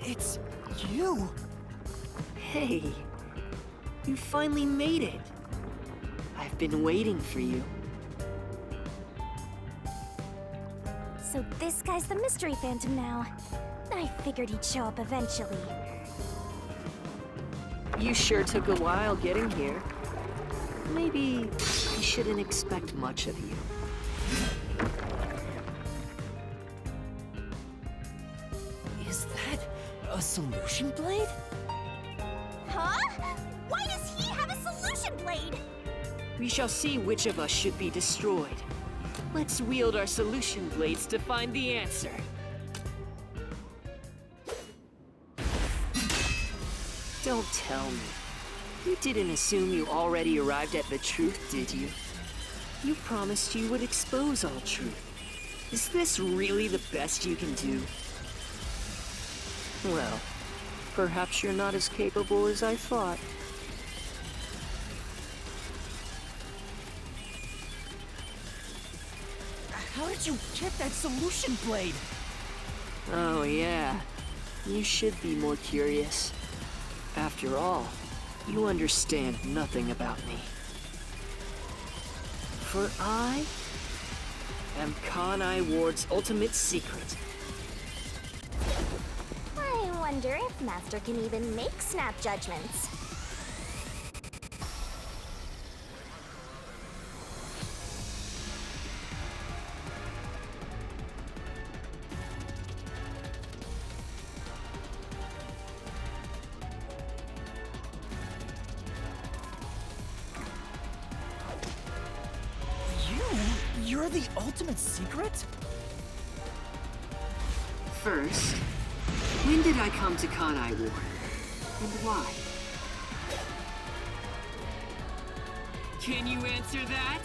It's you! Hey, you finally made it. I've been waiting for you. So this guy's the mystery phantom now. I figured he'd show up eventually. You sure took a while getting here. Maybe I shouldn't expect much of you. Is that a solution blade? Huh? Why does he have a solution blade? We shall see which of us should be destroyed. Let's wield our solution blades to find the answer. Don't tell me. You didn't assume you already arrived at the truth, did you? You promised you would expose all truth. Is this really the best you can do? Well, perhaps you're not as capable as I thought. How did you get that solution blade? Oh yeah, you should be more curious. After all, you understand nothing about me. For I am Kanai Ward's ultimate secret. I wonder if Master can even make snap judgments. You're the ultimate secret? First, when did I come to Kanai Ward? And why? Can you answer that?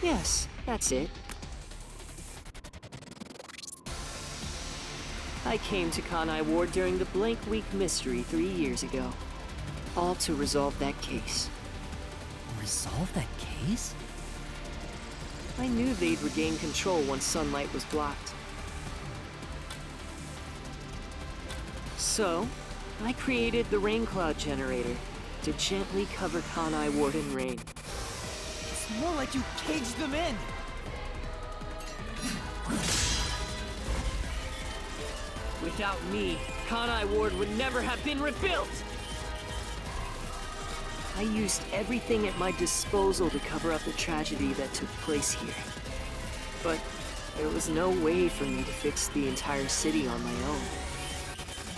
Yes, that's it. I came to Kanai Ward during the Blank Week mystery 3 years ago. All to resolve that case. Resolve that case? I knew they'd regain control once sunlight was blocked. So, I created the rain cloud generator to gently cover Kanai Ward in rain. It's more like you caged them in! Without me, Kanai Ward would never have been rebuilt! I used everything at my disposal to cover up the tragedy that took place here. But there was no way for me to fix the entire city on my own.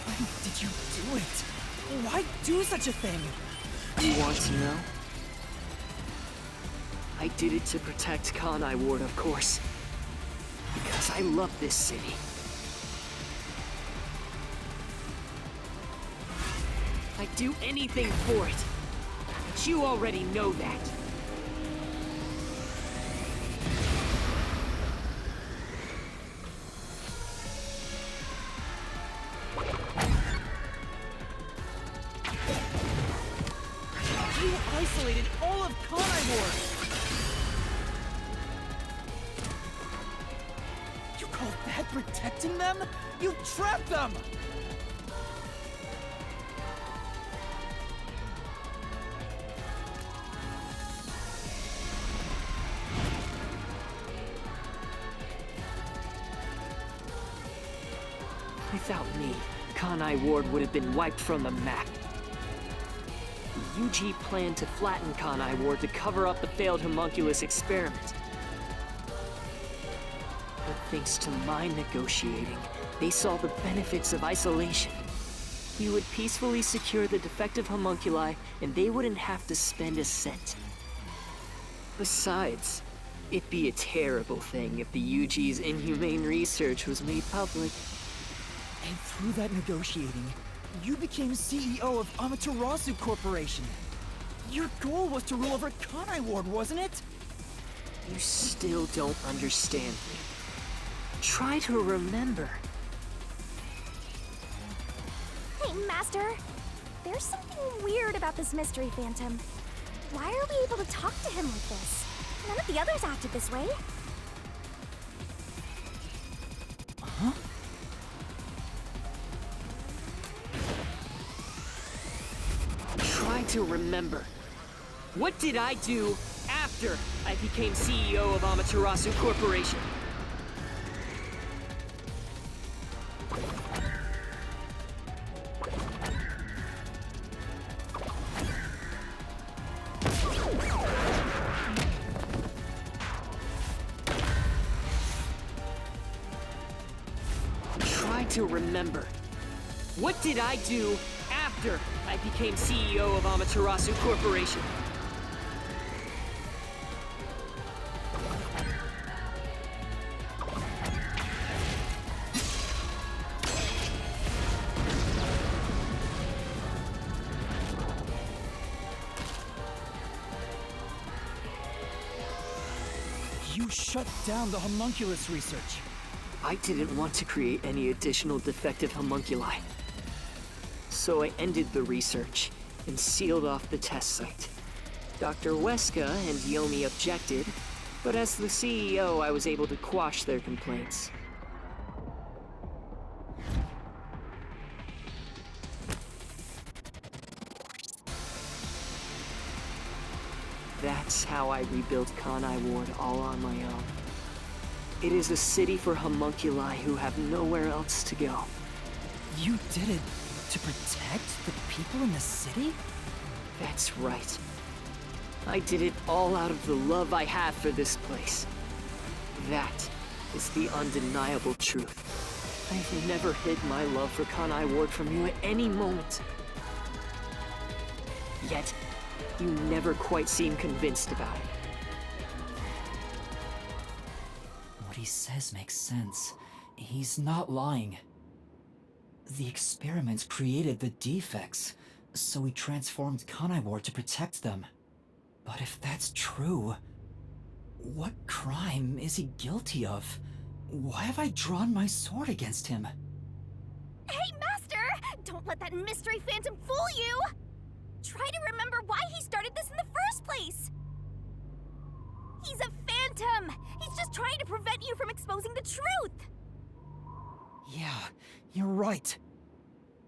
Why did you do it? Why do such a thing? You want to know? I did it to protect Kanai Ward, of course. Because I love this city. I'd do anything for it. But you already know that. You isolated all of Kanai Ward! You call that protecting them? You trapped them! Without me, Kanai Ward would have been wiped from the map. The UG planned to flatten Kanai Ward to cover up the failed homunculus experiment. But thanks to my negotiating, they saw the benefits of isolation. We would peacefully secure the defective homunculi, and they wouldn't have to spend a cent. Besides, it'd be a terrible thing if the UG's inhumane research was made public. And through that negotiating, you became CEO of Amaterasu Corporation. Your goal was to rule over Kanai Ward, wasn't it? You still don't understand me. Try to remember. Hey, Master. There's something weird about this mystery phantom. Why are we able to talk to him like this? None of the others acted this way. Huh? Try to remember. What did I do after I became CEO of Amaterasu Corporation? Try to remember. What did I do after I became CEO of Amaterasu Corporation? You shut down the homunculus research. I didn't want to create any additional defective homunculi. So I ended the research and sealed off the test site. Dr. Weska and Yomi objected, but as the CEO, I was able to quash their complaints. That's how I rebuilt Kanai Ward all on my own. It is a city for homunculi who have nowhere else to go. You did it to protect the people in the city? That's right. I did it all out of the love I have for this place. That is the undeniable truth. I've never hid my love for Kanai Ward from you at any moment. Yet, you never quite seem convinced about it. What he says makes sense. He's not lying. The experiments created the defects, so he transformed Kanai Ward to protect them. But if that's true, what crime is he guilty of? Why have I drawn my sword against him? Hey, Master! Don't let that mystery phantom fool you! Try to remember why he started this in the first place! He's a phantom! He's just trying to prevent you from exposing the truth! Yeah, you're right.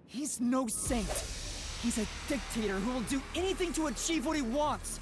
He's no saint. He's a dictator who will do anything to achieve what he wants.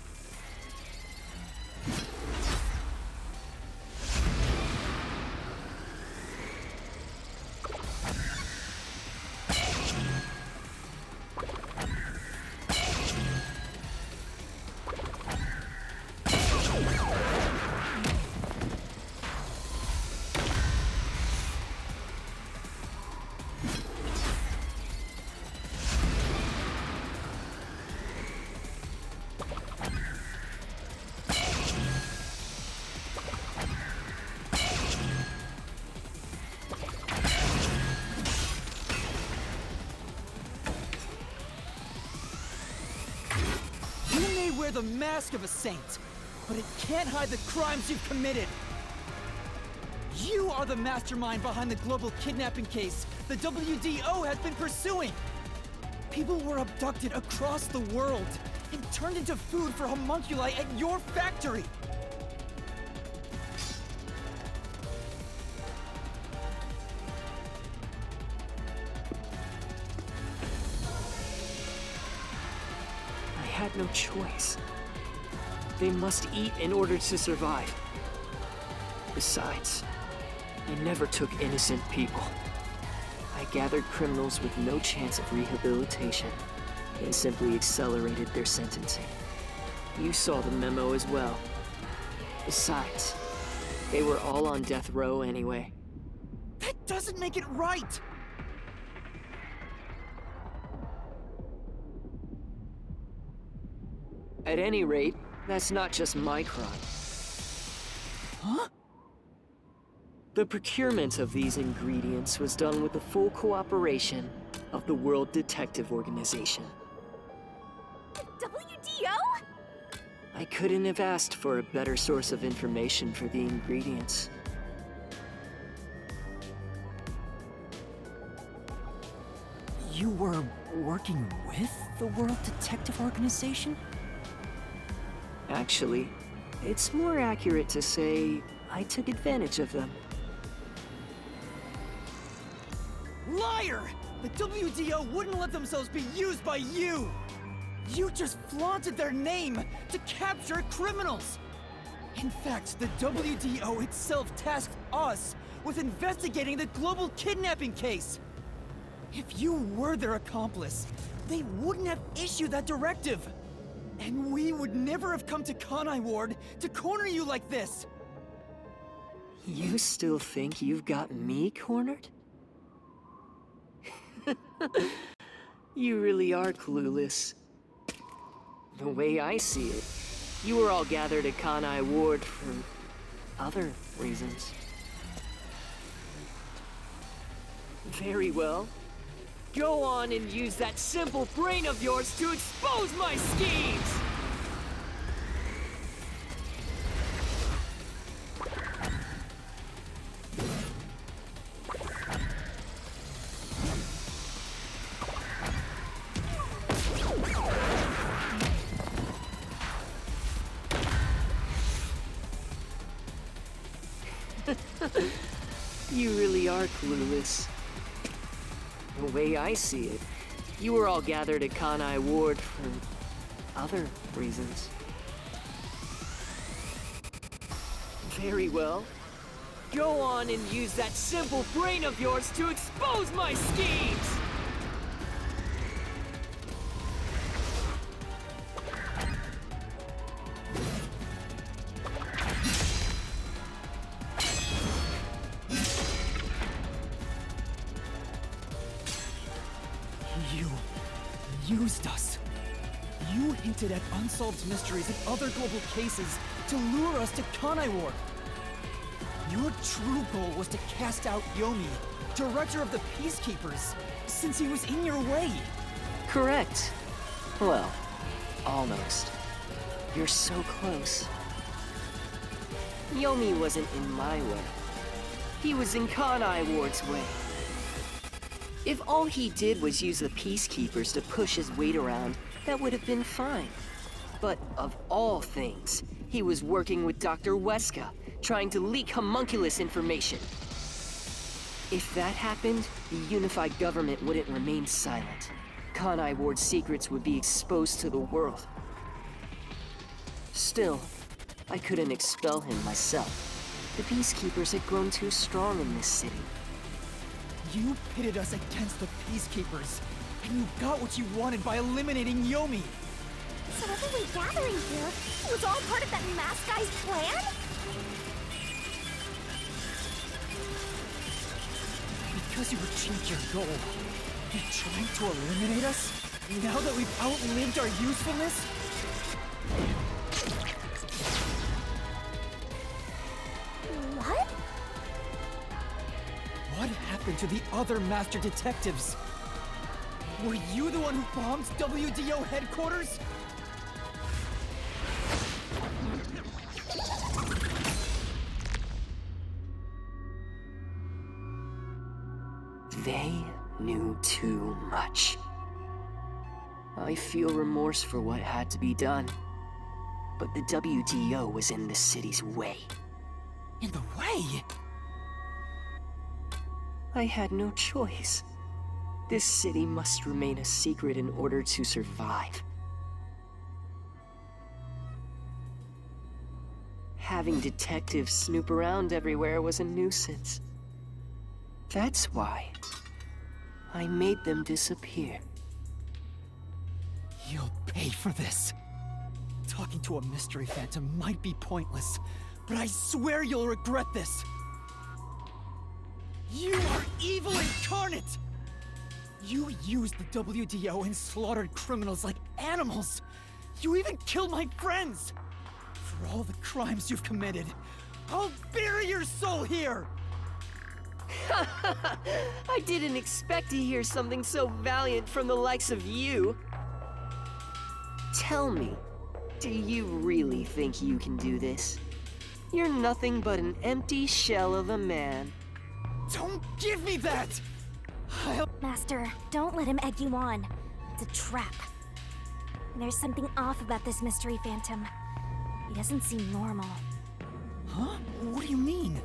Wear the mask of a saint, but it can't hide the crimes you've committed. You are the mastermind behind the global kidnapping case the WDO has been pursuing. People were abducted across the world and turned into food for homunculi at your factory. I had no choice. They must eat in order to survive. Besides, I never took innocent people. I gathered criminals with no chance of rehabilitation and simply accelerated their sentencing. You saw the memo as well. Besides, they were all on death row anyway. That doesn't make it right! At any rate, That's not just my crime. Huh? The procurement of these ingredients was done with the full cooperation of the World Detective Organization. The WDO? I couldn't have asked for a better source of information for the ingredients. You were working with the World Detective Organization? Actually, it's more accurate to say I took advantage of them. Liar! The WDO wouldn't let themselves be used by you! You just flaunted their name to capture criminals! In fact, the WDO itself tasked us with investigating the global kidnapping case! If you were their accomplice, they wouldn't have issued that directive! And we would never have come to Kanai Ward to corner you like this! You still think you've got me cornered? You really are clueless. The way I see it, you were all gathered at Kanai Ward for other reasons. Very well. Go on and use that simple brain of yours to expose my schemes! You really are clueless. The way I see it, you were all gathered at Kanai Ward for other reasons. Very well. Go on and use that simple brain of yours to expose my schemes! You used us. You hinted at unsolved mysteries and other global cases to lure us to Kanai Ward. Your true goal was to cast out Yomi, director of the Peacekeepers, since he was in your way. Correct. Well, almost. You're so close. Yomi wasn't in my way. He was in Kanai Ward's way. If all he did was use the Peacekeepers to push his weight around, that would have been fine. But of all things, he was working with Dr. Weska, trying to leak homunculus information. If that happened, the unified government wouldn't remain silent. Kanai Ward's secrets would be exposed to the world. Still, I couldn't expel him myself. The Peacekeepers had grown too strong in this city. You pitted us against the Peacekeepers, and you got what you wanted by eliminating Yomi. So everyone gathering here was all part of that masked guy's plan? Because you achieved your goal, you're trying to eliminate us? Now that we've outlived our usefulness? What? What happened to the other master detectives? Were you the one who bombed WDO headquarters? They knew too much. I feel remorse for what had to be done. But the WDO was in the city's way. In the way? I had no choice. This city must remain a secret in order to survive. Having detectives snoop around everywhere was a nuisance. That's why I made them disappear. You'll pay for this. Talking to a mystery phantom might be pointless, but I swear you'll regret this. You are evil incarnate! You used the WDO and slaughtered criminals like animals! You even killed my friends! For all the crimes you've committed, I'll bury your soul here! I didn't expect to hear something so valiant from the likes of you. Tell me, do you really think you can do this? You're nothing but an empty shell of a man. Don't give me that! Master, don't let him egg you on. It's a trap. There's something off about this mystery phantom. He doesn't seem normal. Huh? What do you mean?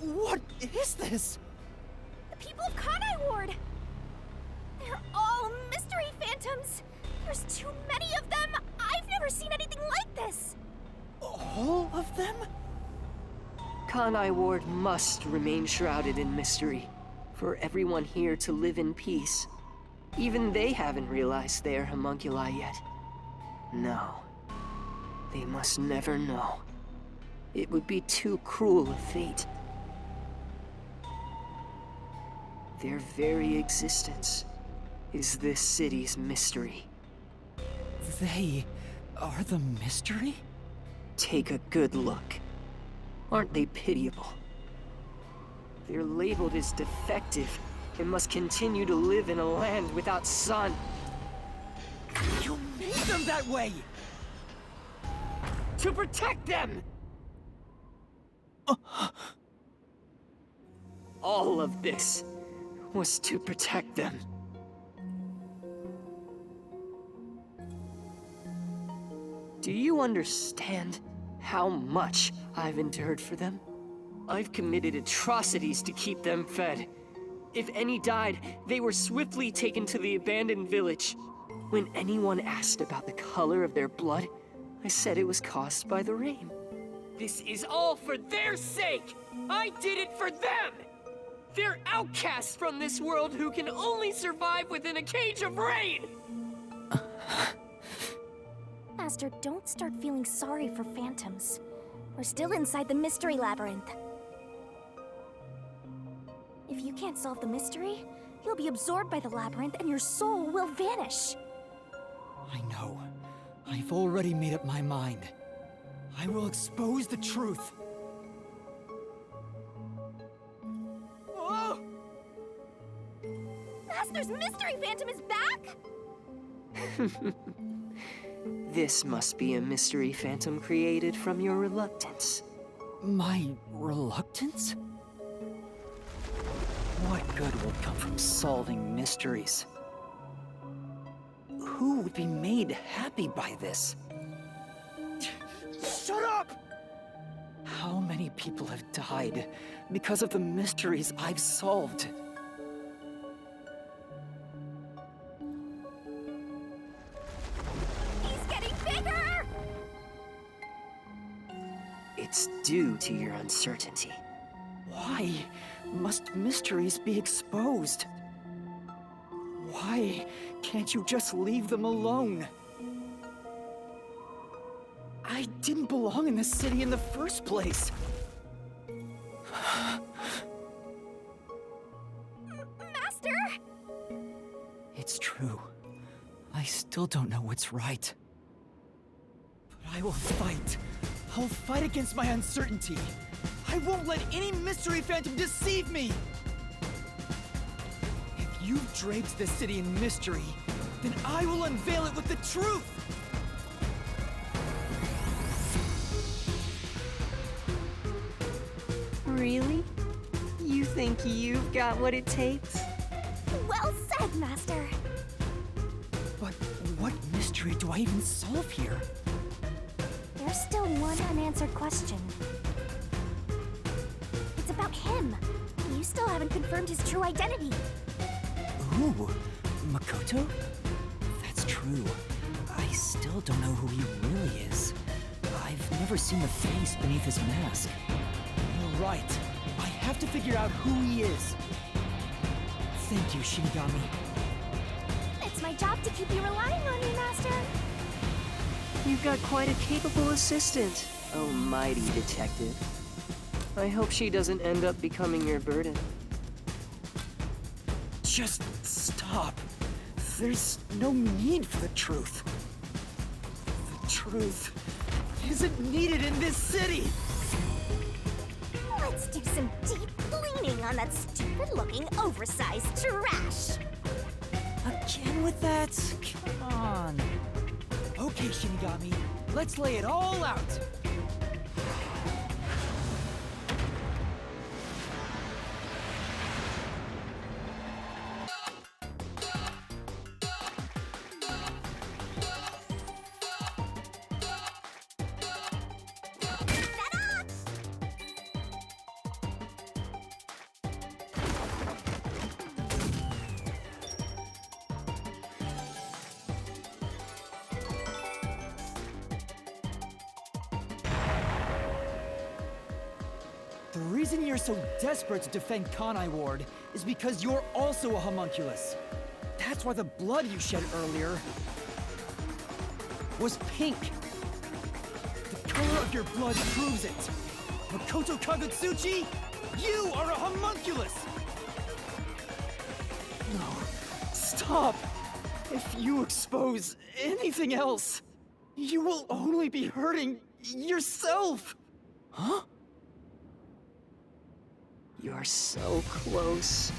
What is this? The people of Kanai Ward! They're all mystery phantoms! There's too many of them! I've never seen anything like this! All of them? Kanai Ward must remain shrouded in mystery, for everyone here to live in peace. Even they haven't realized they are homunculi yet. No. They must never know. It would be too cruel a fate. Their very existence is this city's mystery. They are the mystery? Take a good look. Aren't they pitiable? They're labeled as defective and must continue to live in a land without sun. You made them that way! To protect them! All of this was to protect them. Do you understand how much I've endured for them? I've committed atrocities to keep them fed. If any died, they were swiftly taken to the abandoned village. When anyone asked about the color of their blood, I said it was caused by the rain. This is all for their sake! I did it for them! They're outcasts from this world who can only survive within a cage of rain! Master, don't start feeling sorry for phantoms. We're still inside the mystery labyrinth. If you can't solve the mystery, you'll be absorbed by the labyrinth and your soul will vanish. I know. I've already made up my mind. I will expose the truth. Oh! Master's mystery phantom is back? This must be a mystery phantom created from your reluctance. My reluctance? What good will come from solving mysteries? Who would be made happy by this? Shut up! How many people have died because of the mysteries I've solved? He's getting bigger! It's due to your uncertainty. Why must mysteries be exposed? Why can't you just leave them alone? I didn't belong in this city in the first place. Master! It's true. I still don't know what's right. But I will fight. I'll fight against my uncertainty. I won't let any mystery phantom deceive me! If you've draped this city in mystery, then I will unveil it with the truth! Really? You think you've got what it takes? Well said, Master! But what mystery do I even solve here? There's still one unanswered question. It's about him. You still haven't confirmed his true identity. Ooh, Makoto? That's true. I still don't know who he really is. I've I've never seen the face beneath his mask. You're right. I have to figure out who he is. Thank you, Shinigami. It's my job to keep you relying on me, Master. You've got quite a capable assistant, oh mighty detective. I hope she doesn't end up becoming your burden. Just stop. There's no need for the truth. The truth isn't needed in this city. Let's do some deep cleaning on that stupid-looking, oversized trash. Again with that? Come on. Okay, Shinigami, let's lay it all out. The reason you're so desperate to defend Kanai Ward is because you're also a homunculus. That's why the blood you shed earlier was pink. The color of your blood proves it. Makoto Kagutsuchi, you are a homunculus! No, stop! If you expose anything else, you will only be hurting yourself! Huh? You're so close.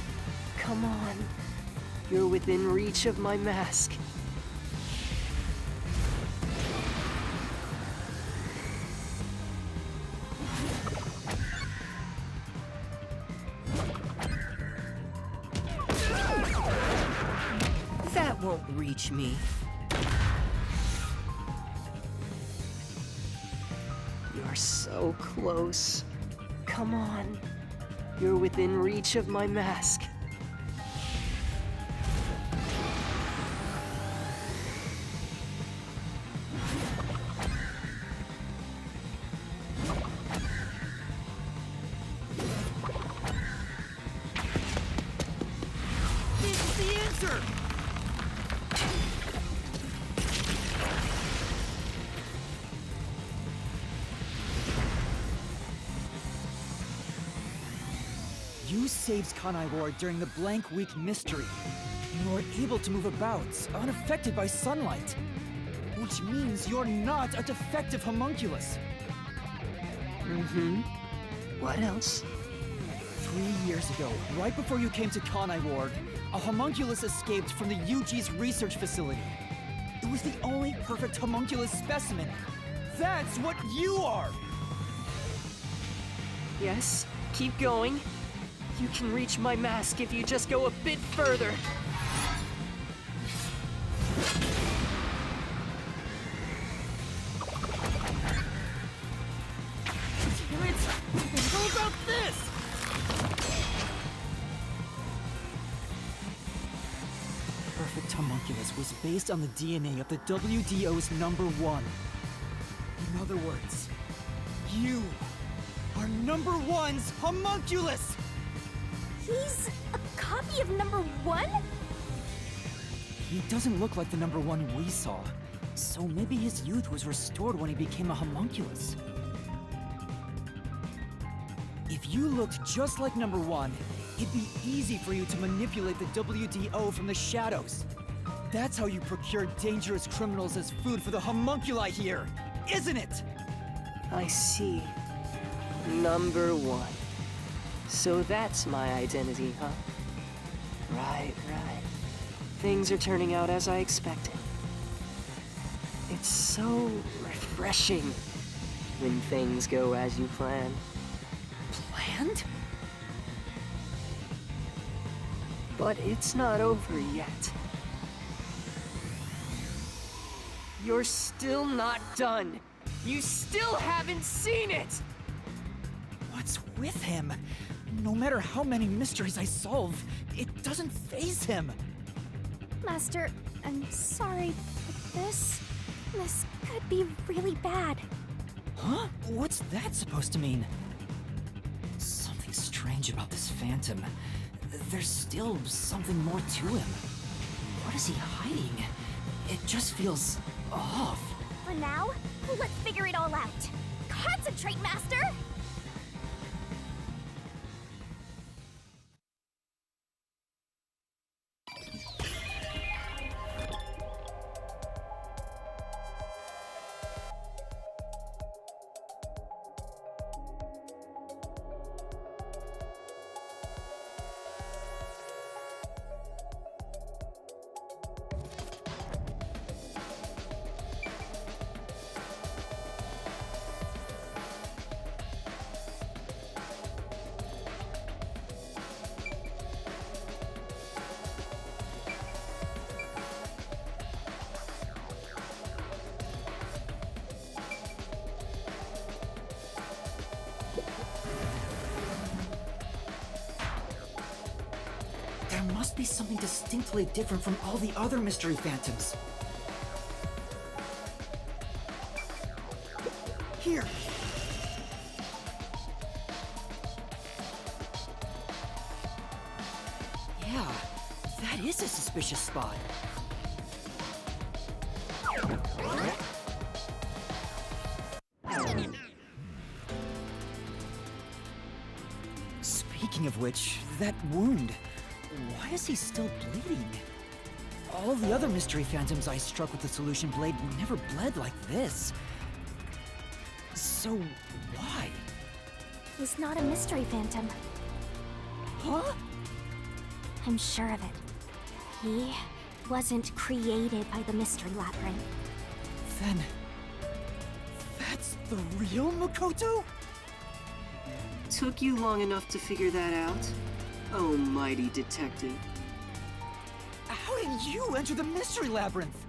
Come on. You're within reach of my mask. That won't reach me. You're so close. Come on. You're within reach of my mask. This is the answer! You saved Kanai Ward during the Blank Week mystery. You were able to move about, unaffected by sunlight. Which means you're not a defective homunculus. Mm-hmm. What else? 3 years ago, right before you came to Kanai Ward, a homunculus escaped from the UG's research facility. It was the only perfect homunculus specimen. That's what you are! Yes, keep going. You can reach my mask if you just go a bit further. Damn it! How about this? Perfect homunculus was based on the DNA of the WDO's #1. In other words, you are #1's homunculus! He's a copy of #1? He doesn't look like the #1 we saw, so maybe his youth was restored when he became a homunculus. If you looked just like #1, it'd be easy for you to manipulate the WDO from the shadows. That's how you procure dangerous criminals as food for the homunculi here, isn't it? I see. #1. So that's my identity, huh? Right. Things are turning out as I expected. It's so refreshing when things go as you plan. Planned? But it's not over yet. You're still not done. You still haven't seen it! What's with him? No matter how many mysteries I solve, it doesn't faze him. Master, I'm sorry, but this could be really bad. Huh? What's that supposed to mean? Something strange about this phantom. There's still something more to him. What is he hiding? It just feels off. For now, let's figure it all out. Concentrate, Master! There must be something distinctly different from all the other mystery phantoms. Here! Yeah, that is a suspicious spot. Speaking of which, that wound. Why is he still bleeding? All the other mystery phantoms I struck with the solution blade never bled like this. So, why? He's not a mystery phantom. Huh? I'm sure of it. He wasn't created by the mystery labyrinth. Then... that's the real Makoto? Took you long enough to figure that out? Oh, mighty detective. How did you enter the mystery labyrinth?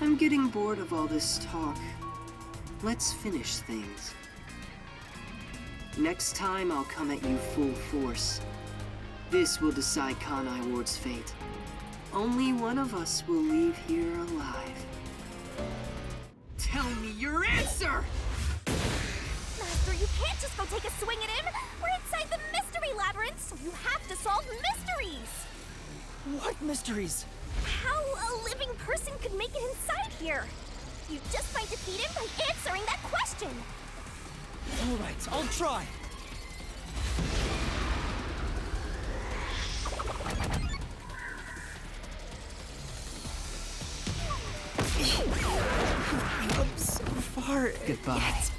I'm getting bored of all this talk. Let's finish things. Next time, I'll come at you full force. This will decide Kanai Ward's fate. Only one of us will leave here alive. Tell me your answer! Master, you can't just go take a swing at him! We're inside the mystery labyrinth, so you have to solve mysteries! What mysteries? How a living person could make it inside here? You just might defeat him by answering that question! Alright, I'll try. I'm so far. Goodbye. Yet.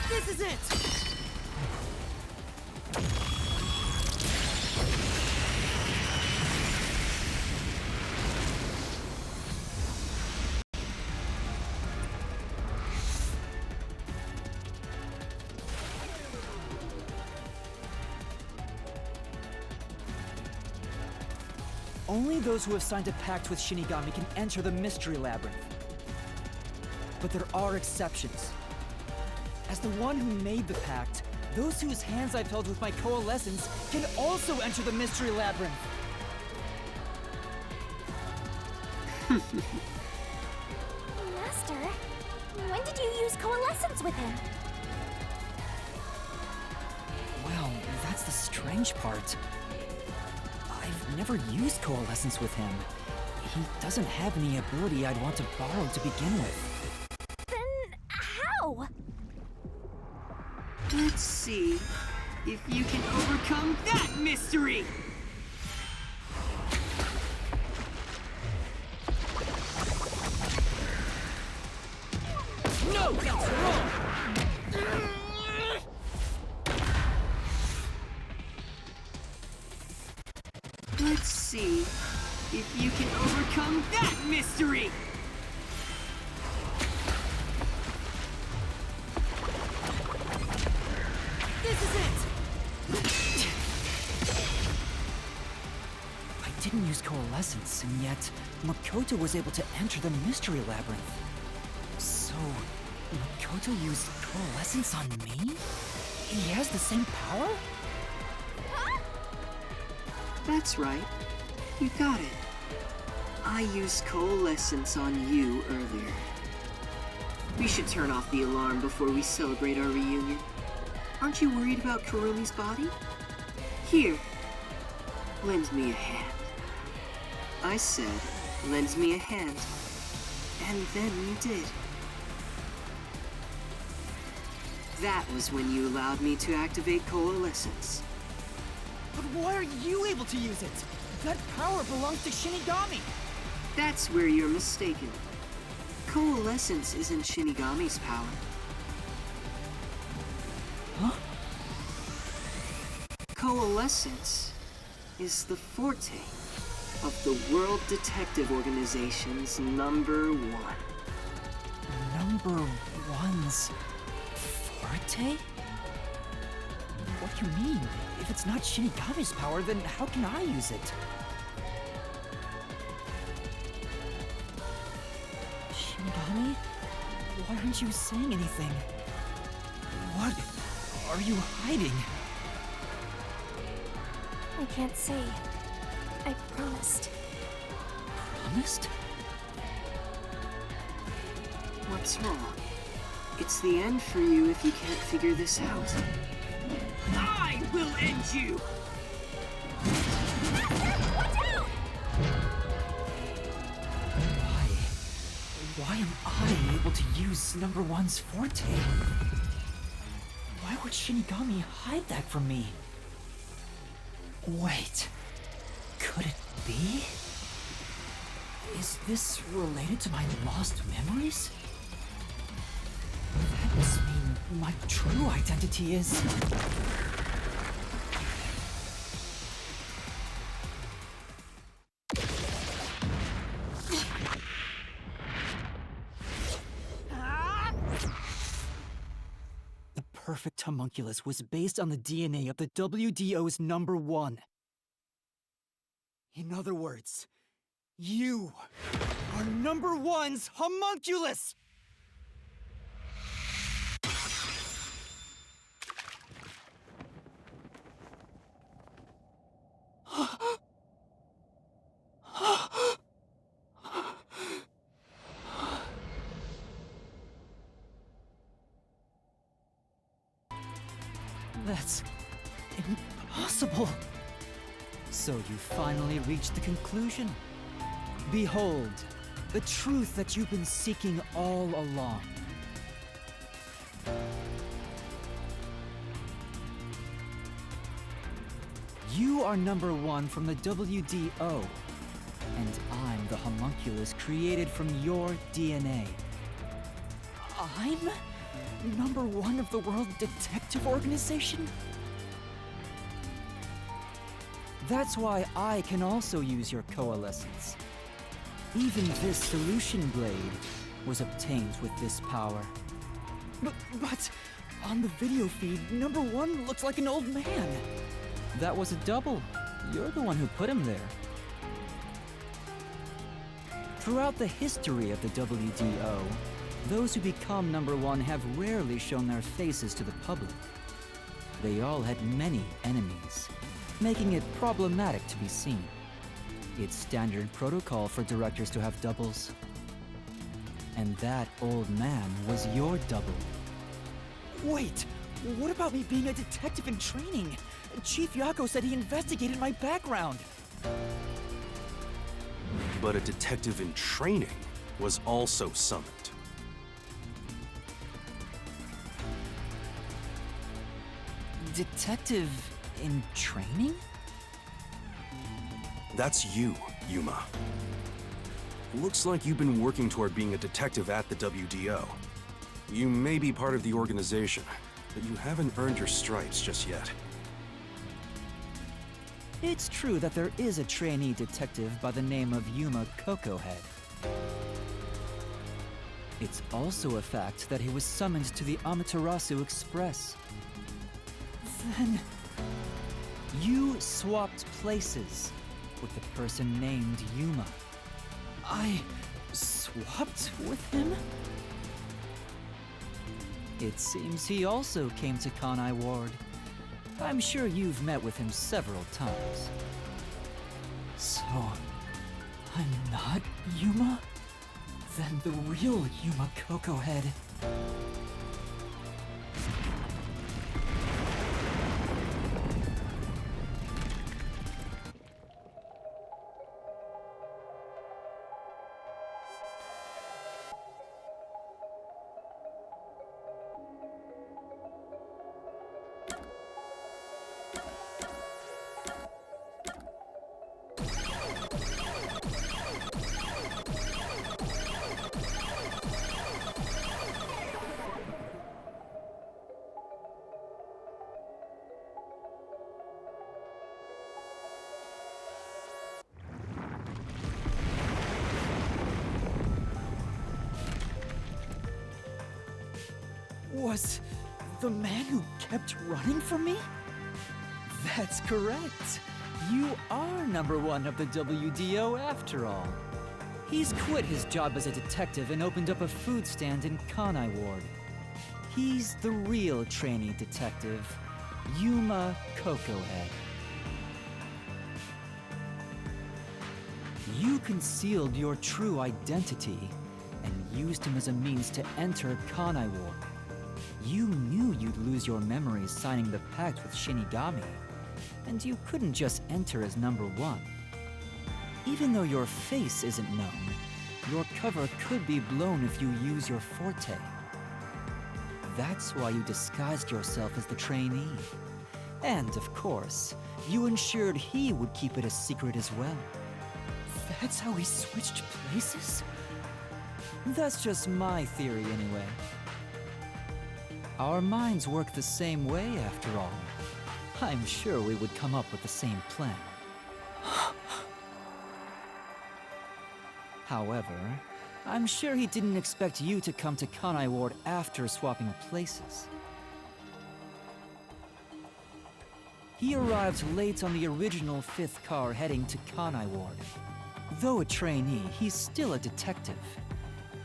This is it! Only those who have signed a pact with Shinigami can enter the Mystery Labyrinth. But there are exceptions. As the one who made the pact, those whose hands I've held with my coalescence can also enter the Mystery Labyrinth. Master, when did you use coalescence with him? Well, that's the strange part. I've never used coalescence with him. He doesn't have any ability I'd want to borrow to begin with. Then how? Let's see if you can overcome that mystery! No, that's wrong! Let's see if you can overcome that mystery! This is it! I didn't use coalescence, and yet Makoto was able to enter the mystery labyrinth. So, Makoto used coalescence on me? He has the same power? That's right. You got it. I used coalescence on you earlier. We should turn off the alarm before we celebrate our reunion. Aren't you worried about Kurumi's body? Here, lend me a hand. I said, lend me a hand. And then you did. That was when you allowed me to activate coalescence. But why are you able to use it? That power belongs to Shinigami! That's where you're mistaken. Coalescence isn't Shinigami's power. Huh? Coalescence is the forte of the World Detective Organization's number one. Number one's forte? What do you mean? If it's not Shinigami's power, then how can I use it? Shinigami? Why aren't you saying anything? What are you hiding? I can't say. I promised. Promised? What's wrong? It's the end for you if you can't figure this out. I will end you! Why am I able to use number one's forte? Why would Shinigami hide that from me? Wait, could it be? Is this related to my lost memories? That must mean my true identity is... The perfect homunculus was based on the DNA of the WDO's number one. In other words, you are number one's homunculus! That's impossible. So you finally reached the conclusion. Behold, the truth that you've been seeking all along. You are number one from the WDO, and I'm the homunculus created from your DNA. I'm number one of the World Detective Organization? That's why I can also use your coalescence. Even this solution blade was obtained with this power. But on the video feed, number one looks like an old man. That was a double. You're the one who put him there. Throughout the history of the WDO, those who become number one have rarely shown their faces to the public. They all had many enemies, making it problematic to be seen. It's standard protocol for directors to have doubles. And that old man was your double. Wait, what about me being a detective in training? Chief Yako said he investigated my background. But a detective in training was also summoned. Detective in training? That's you, Yuma. Looks like you've been working toward being a detective at the WDO. You may be part of the organization, but you haven't earned your stripes just yet. It's true that there is a trainee detective by the name of Yuma Kokohead. It's also a fact that he was summoned to the Amaterasu Express. Then... you swapped places with a person named Yuma. I swapped with him? It seems he also came to Kanai Ward. I'm sure you've met with him several times. So, I'm not Yuma? Then the real Yuma Kokohead. Was the man who kept running from me? That's correct. You are number one of the WDO after all. He's quit his job as a detective and opened up a food stand in Kanai Ward. He's the real trainee detective, Yuma Kokohead. You concealed your true identity and used him as a means to enter Kanai Ward. You knew you'd lose your memories signing the pact with Shinigami, and you couldn't just enter as number one. Even though your face isn't known, your cover could be blown if you use your forte. That's why you disguised yourself as the trainee. And of course, you ensured he would keep it a secret as well. That's how we switched places? That's just my theory anyway. Our minds work the same way, after all. I'm sure we would come up with the same plan. However, I'm sure he didn't expect you to come to Kanai Ward after swapping places. He arrived late on the original 5th car heading to Kanai Ward. Though a trainee, he's still a detective.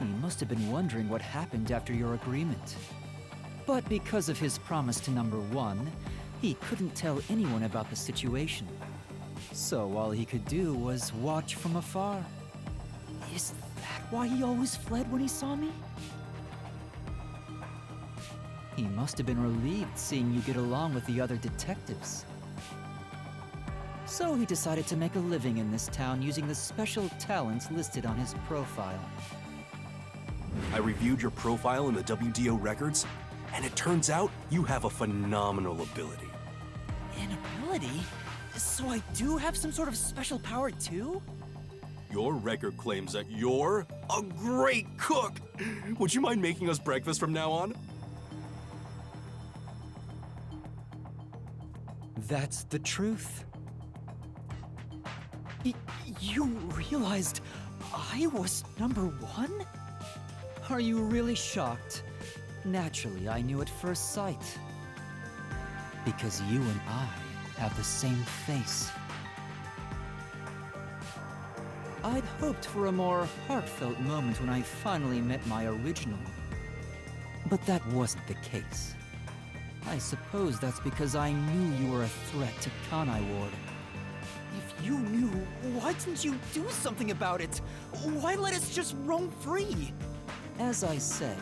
He must have been wondering what happened after your agreement. But because of his promise to number one, he couldn't tell anyone about the situation. So all he could do was watch from afar. Is that why he always fled when he saw me? He must have been relieved seeing you get along with the other detectives. So he decided to make a living in this town using the special talents listed on his profile. I reviewed your profile in the WDO records, and it turns out you have a phenomenal ability. An ability? So I do have some sort of special power too? Your record claims that you're a great cook. Would you mind making us breakfast from now on? That's the truth. You realized I was number one? Are you really shocked? Naturally, I knew at first sight. Because you and I have the same face. I'd hoped for a more heartfelt moment when I finally met my original. But that wasn't the case. I suppose that's because I knew you were a threat to Kanai Ward. If you knew, why didn't you do something about it? Why let us just roam free? As I said,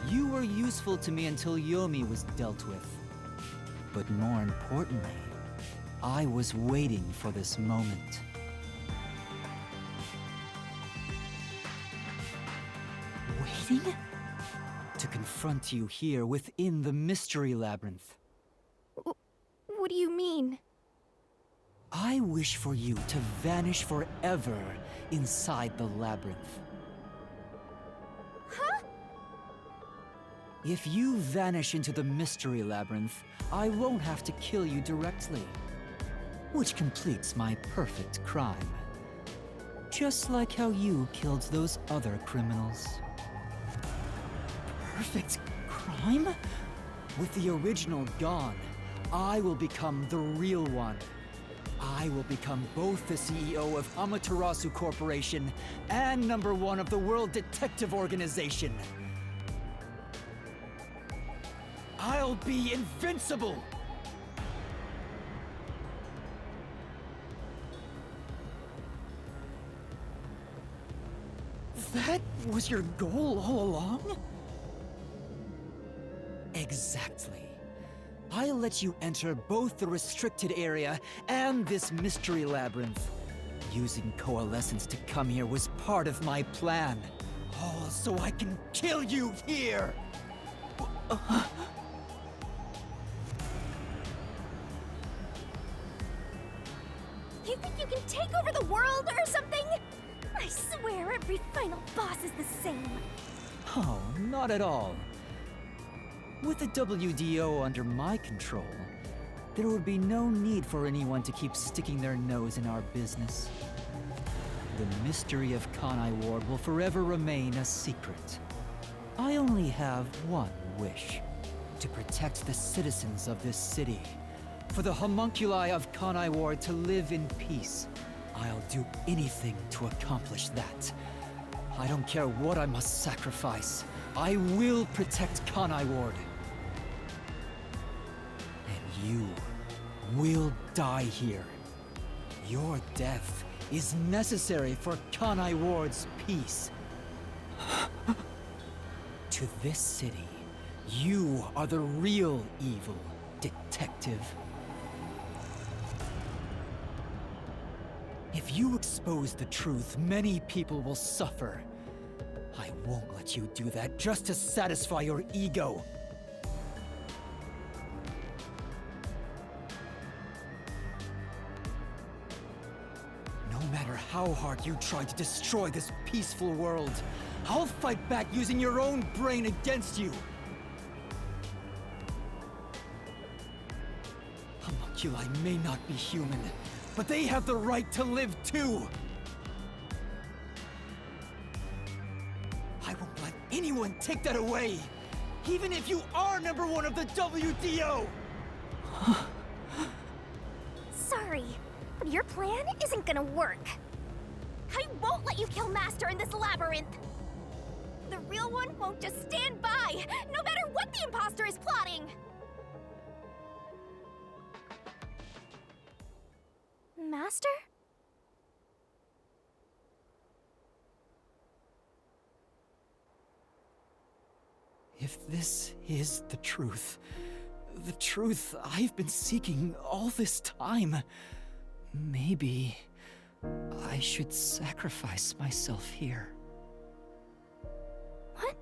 you were useful to me until Yomi was dealt with. But more importantly, I was waiting for this moment. Waiting? To confront you here within the Mystery Labyrinth. What do you mean? I wish for you to vanish forever inside the labyrinth. Huh? If you vanish into the Mystery Labyrinth, I won't have to kill you directly. Which completes my perfect crime. Just like how you killed those other criminals. Perfect crime? With the original gone, I will become the real one. I will become both the CEO of Amaterasu Corporation and number one of the World Detective Organization. I'll be invincible! That was your goal all along? Exactly. I let you enter both the restricted area and this mystery labyrinth. Using coalescence to come here was part of my plan. All so I can kill you here! You think you can take over the world or something? I swear every final boss is the same. Oh, not at all. With the WDO under my control, there would be no need for anyone to keep sticking their nose in our business. The mystery of Kanai Ward will forever remain a secret. I only have one wish: to protect the citizens of this city. For the homunculi of Kanai Ward to live in peace, I'll do anything to accomplish that. I don't care what I must sacrifice. I will protect Kanai Ward. And you will die here. Your death is necessary for Kanai Ward's peace. To this city, you are the real evil, detective. If you expose the truth, many people will suffer. I won't let you do that just to satisfy your ego. No matter how hard you try to destroy this peaceful world, I'll fight back using your own brain against you. Homunculi may not be human, but they have the right to live too! I won't let anyone take that away! Even if you are #1 of the WDO! Sorry, but your plan isn't gonna work. I won't let you kill Master in this labyrinth! The real one won't just stand by, no matter what the imposter is plotting! Master? If this is the truth I've been seeking all this time, maybe I should sacrifice myself here. What?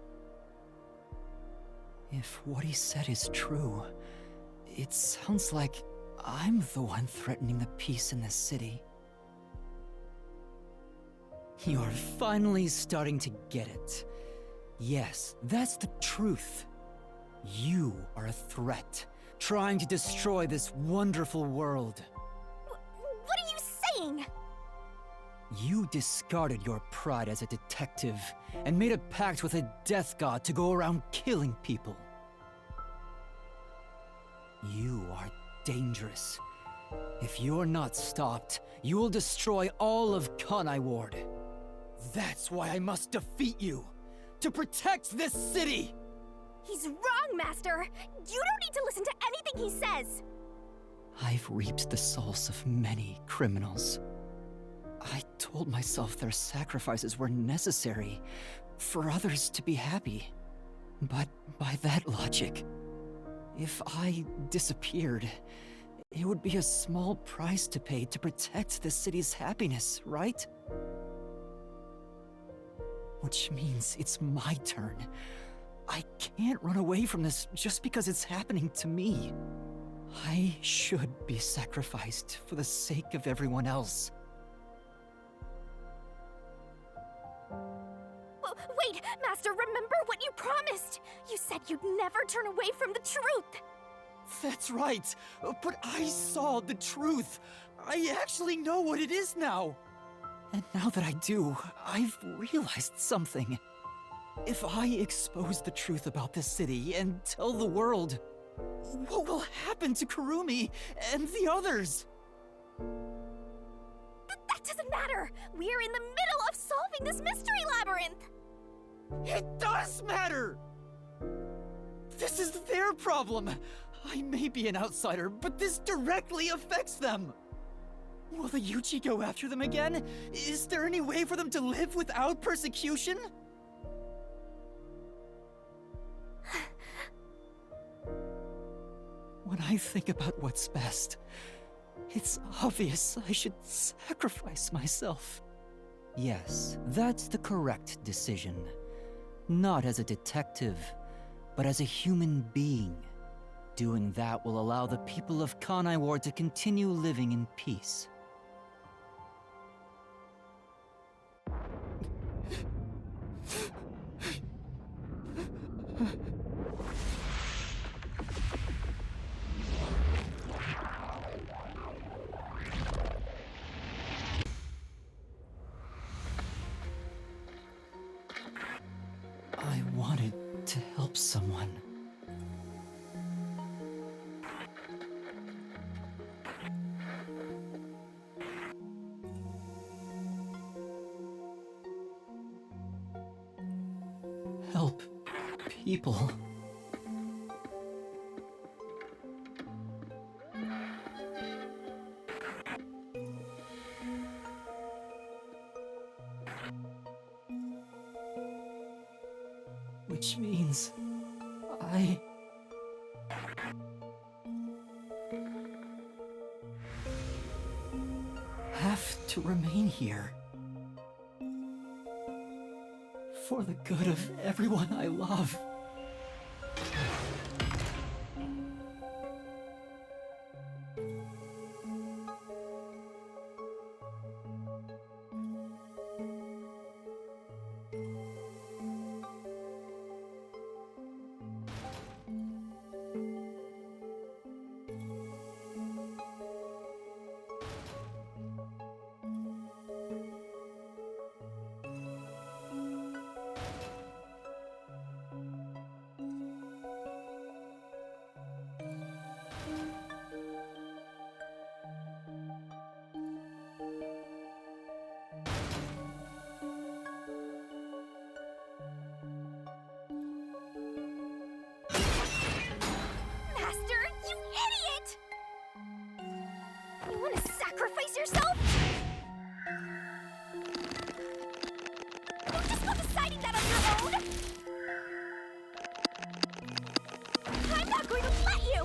If what he said is true, it sounds like I'm the one threatening the peace in this city. You're finally starting to get it. Yes, that's the truth. You are a threat, trying to destroy this wonderful world. What are you saying? You discarded your pride as a detective and made a pact with a death god to go around killing people. You are dangerous. If you're not stopped, you will destroy all of Kanai Ward. That's why I must defeat you, to protect this city! He's wrong, Master! You don't need to listen to anything he says! I've reaped the souls of many criminals. I told myself their sacrifices were necessary for others to be happy. But by that logic, if I disappeared, it would be a small price to pay to protect the city's happiness, right? Which means it's my turn. I can't run away from this just because it's happening to me. I should be sacrificed for the sake of everyone else. Wait, Master, remember what you promised! You said you'd never turn away from the truth! That's right, but I saw the truth. I actually know what it is now. And now that I do, I've realized something. If I expose the truth about this city and tell the world, what will happen to Kurumi and the others? That doesn't matter! We're in the middle of solving this mystery labyrinth! It does matter! This is their problem! I may be an outsider, but this directly affects them! Will the Yuchi go after them again? Is there any way for them to live without persecution? When I think about what's best, it's obvious I should sacrifice myself. Yes, that's the correct decision. Not as a detective, but as a human being. Doing that will allow the people of Kanai Ward to continue living in peace. I wanted to help someone. Help people. Which means I have to remain here. For the good of everyone I love. Master, you idiot! You want to sacrifice yourself? Don't just go deciding that on your own! I'm not going to let you!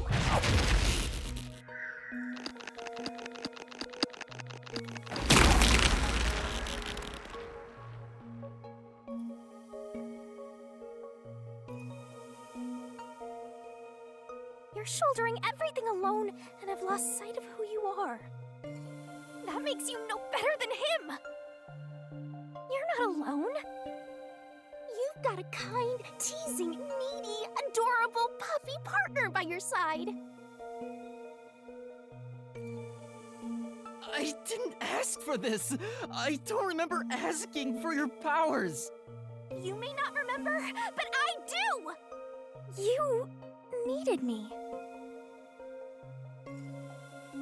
You're shouldering everything alone, and I've lost sight of who you are. That makes you no better than him! You're not alone. You've got a kind, teasing, needy, adorable puppy partner by your side. I didn't ask for this! I don't remember asking for your powers! You may not remember, but I do! You needed me.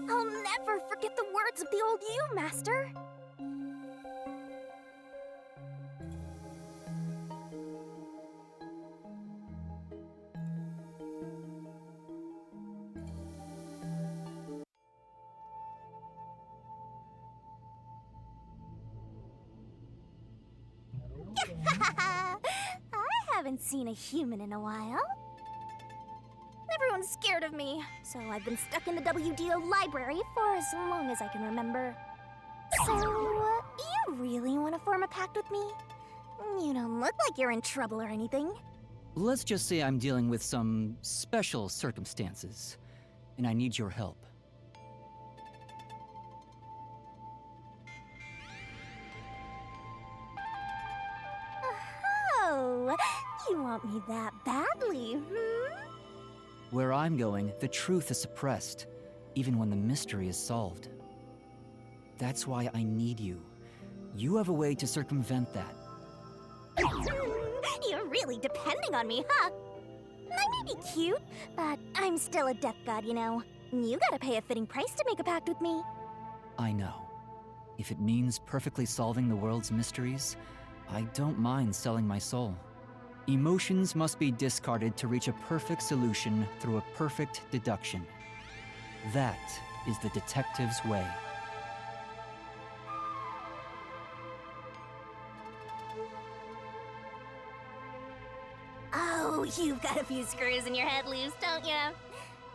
I'll never forget the words of the old you, Master. I haven't seen a human in a while. Everyone's scared of me, so I've been stuck in the WDO library for as long as I can remember. So, you really want to form a pact with me? You don't look like you're in trouble or anything. Let's just say I'm dealing with some special circumstances, and I need your help. Oh, you want me that badly, hmm? Where I'm going, the truth is suppressed, even when the mystery is solved. That's why I need you. You have a way to circumvent that. You're really depending on me, huh? I may be cute, but I'm still a death god, you know. You gotta pay a fitting price to make a pact with me. I know. If it means perfectly solving the world's mysteries, I don't mind selling my soul. Emotions must be discarded to reach a perfect solution through a perfect deduction. That is the detective's way. Oh, you've got a few screws in your head loose, don't you?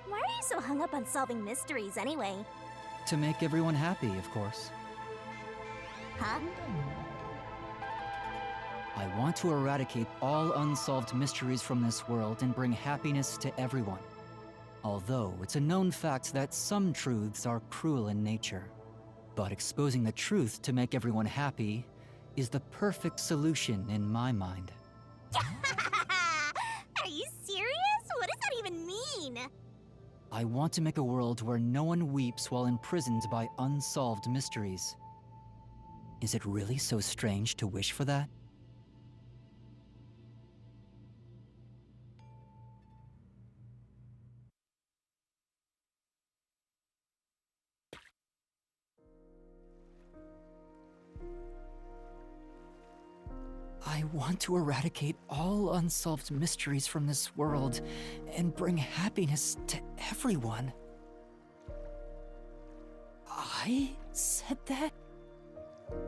Why are you so hung up on solving mysteries anyway? To make everyone happy, of course. Huh? I want to eradicate all unsolved mysteries from this world and bring happiness to everyone. Although it's a known fact that some truths are cruel in nature. But exposing the truth to make everyone happy is the perfect solution in my mind. Are you serious? What does that even mean? I want to make a world where no one weeps while imprisoned by unsolved mysteries. Is it really so strange to wish for that? I want to eradicate all unsolved mysteries from this world and bring happiness to everyone. I said that?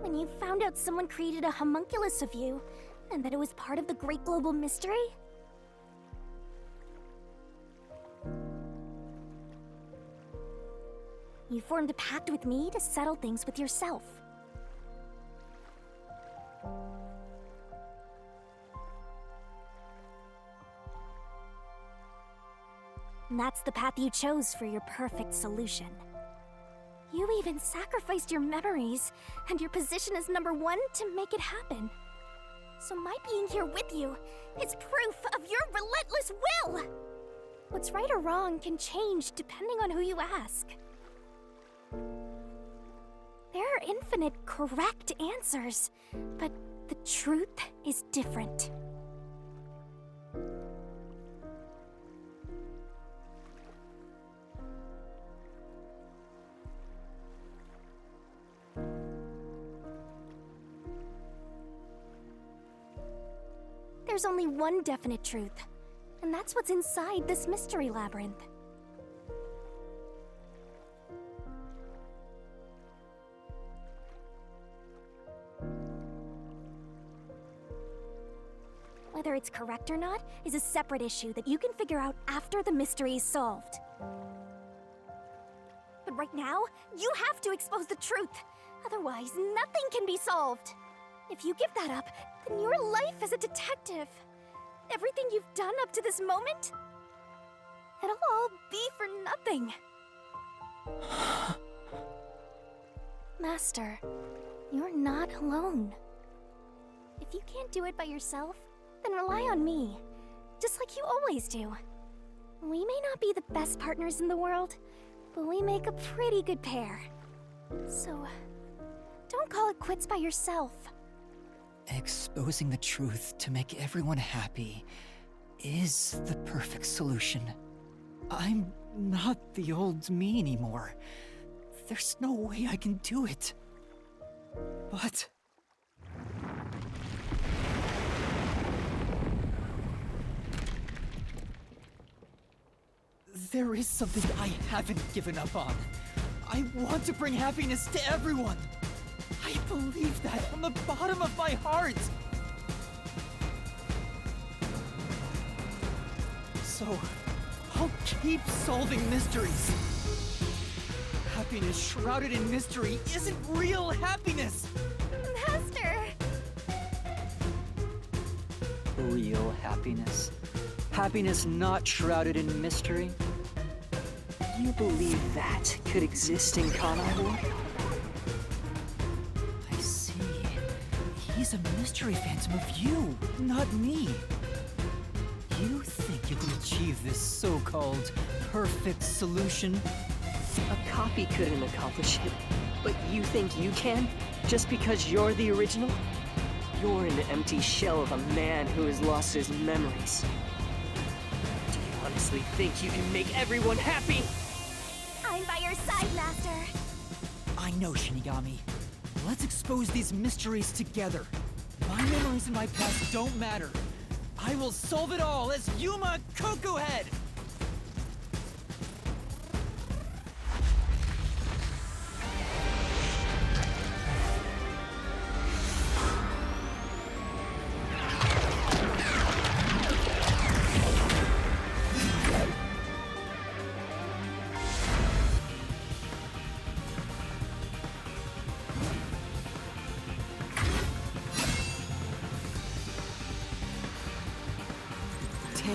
When you found out someone created a homunculus of you, and that it was part of the great global mystery? You formed a pact with me to settle things with yourself. And that's the path you chose for your perfect solution. You even sacrificed your memories and your position as #1 to make it happen. So my being here with you is proof of your relentless will! What's right or wrong can change depending on who you ask. There are infinite correct answers, but the truth is different. There's only one definite truth, and that's what's inside this mystery labyrinth. Whether it's correct or not is a separate issue that you can figure out after the mystery is solved. But right now, you have to expose the truth. Otherwise, nothing can be solved. If you give that up, then your life as a detective, everything you've done up to this moment, it'll all be for nothing. Master, you're not alone. If you can't do it by yourself, then rely on me, just like you always do. We may not be the best partners in the world, but we make a pretty good pair. So, don't call it quits by yourself. Exposing the truth to make everyone happy is the perfect solution. I'm not the old me anymore. There's no way I can do it. But... there is something I haven't given up on. I want to bring happiness to everyone. I believe that from the bottom of my heart. So, I'll keep solving mysteries. Happiness shrouded in mystery isn't real happiness. Master! Real happiness? Happiness not shrouded in mystery? You believe that could exist in Kanai Ward? I see. He's a mystery phantom of you, not me. You think you can achieve this so-called perfect solution? A copy couldn't accomplish it, but you think you can? Just because you're the original? You're an empty shell of a man who has lost his memories. Do you honestly think you can make everyone happy? I'm by your side, Master. I know, Shinigami. Let's expose these mysteries together. My memories in my past don't matter. I will solve it all as Yuma Kokohead!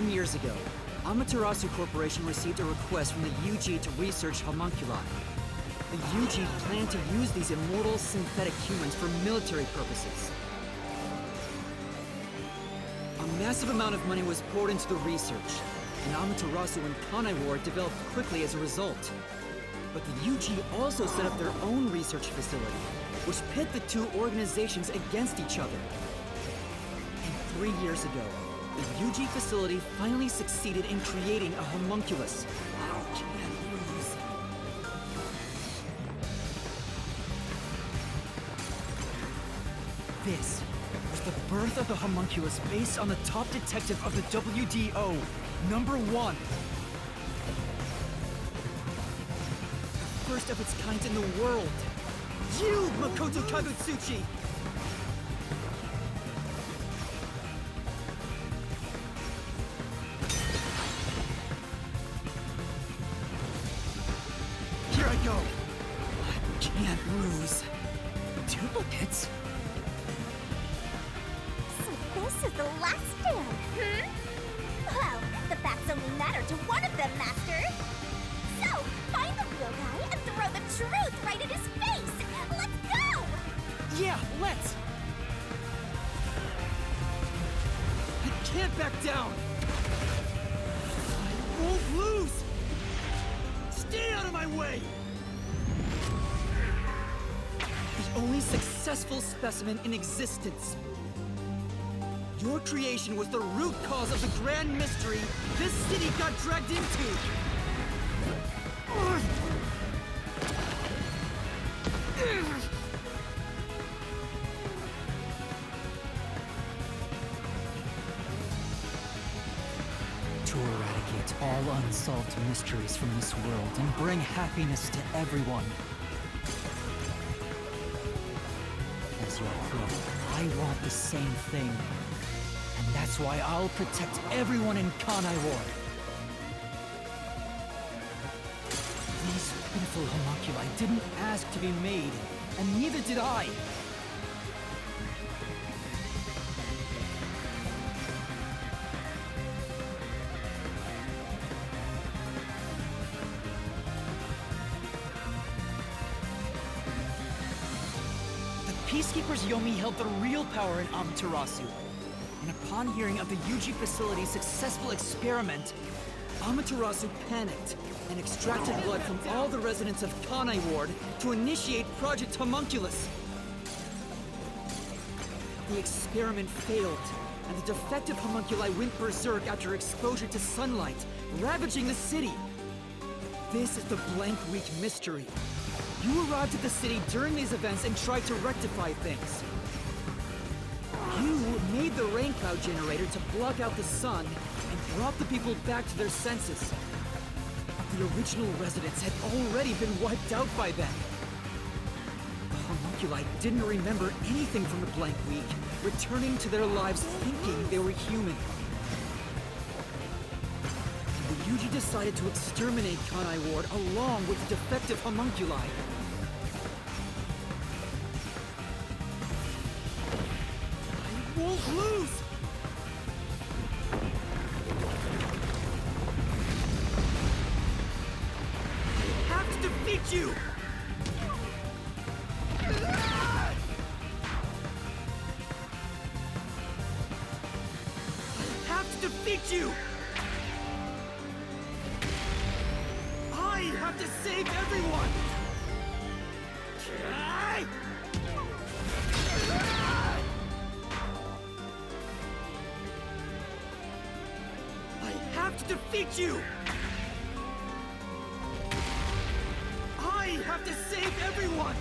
Years ago, Amaterasu Corporation received a request from the UG to research homunculi. The UG planned to use these immortal synthetic humans for military purposes. A massive amount of money was poured into the research, and Amaterasu and Kanai Ward developed quickly as a result. But the UG also set up their own research facility, which pit the two organizations against each other. And 3 years ago, the UG facility finally succeeded in creating a homunculus. I can't lose. This was the birth of the homunculus based on the top detective of the WDO, #1. The first of its kind in the world. You, Makoto Kagutsuchi! Duplicates? So this is the last stand, Well, the facts only matter to one of them, Master. So, find the real guy and throw the truth right in his face! Let's go! Yeah, let's! I can't back down! I won't lose! Stay out of my way! The only successful specimen in existence. Your creation was the root cause of the grand mystery this city got dragged into! To eradicate all unsolved mysteries from this world and bring happiness to everyone. As your crow, I want the same thing. And that's why I'll protect everyone in Kanai Ward. These pitiful homunculi didn't ask to be made, and neither did I. Peacekeepers Yomi held the real power in Amaterasu. And upon hearing of the UG facility's successful experiment, Amaterasu panicked and extracted blood from all the residents of Kanai Ward to initiate Project Homunculus. The experiment failed, and the defective homunculi went berserk after exposure to sunlight, ravaging the city. This is the Blank Week mystery. You arrived at the city during these events and tried to rectify things. You made the rain cloud generator to block out the sun and brought the people back to their senses. The original residents had already been wiped out by then. The homunculi didn't remember anything from the Blank Week, returning to their lives thinking they were human. The UG decided to exterminate Kanai Ward along with the defective homunculi. I won't lose! I have to defeat you! I have to defeat you! I have to save everyone! I have to defeat you! I have to save everyone!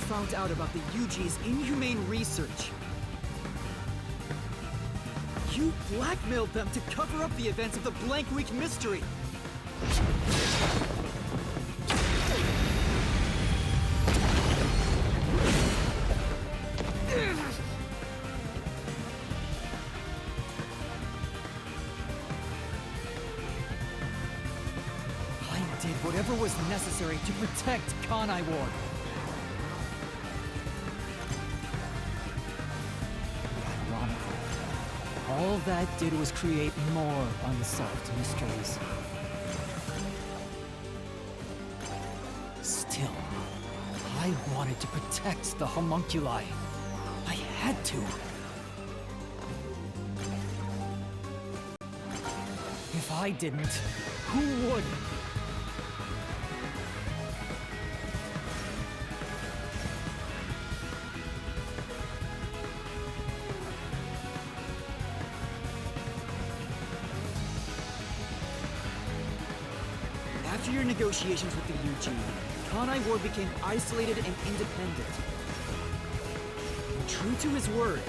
found out about the UG's inhumane research. You blackmailed them to cover up the events of the Blank Week mystery. I did whatever was necessary to protect Kanai Ward. All that did was create more unsolved mysteries. Still, I wanted to protect the homunculi. I had to. If I didn't, who would? After your negotiations with the UG, Kanai Ward became isolated and independent. And true to his word,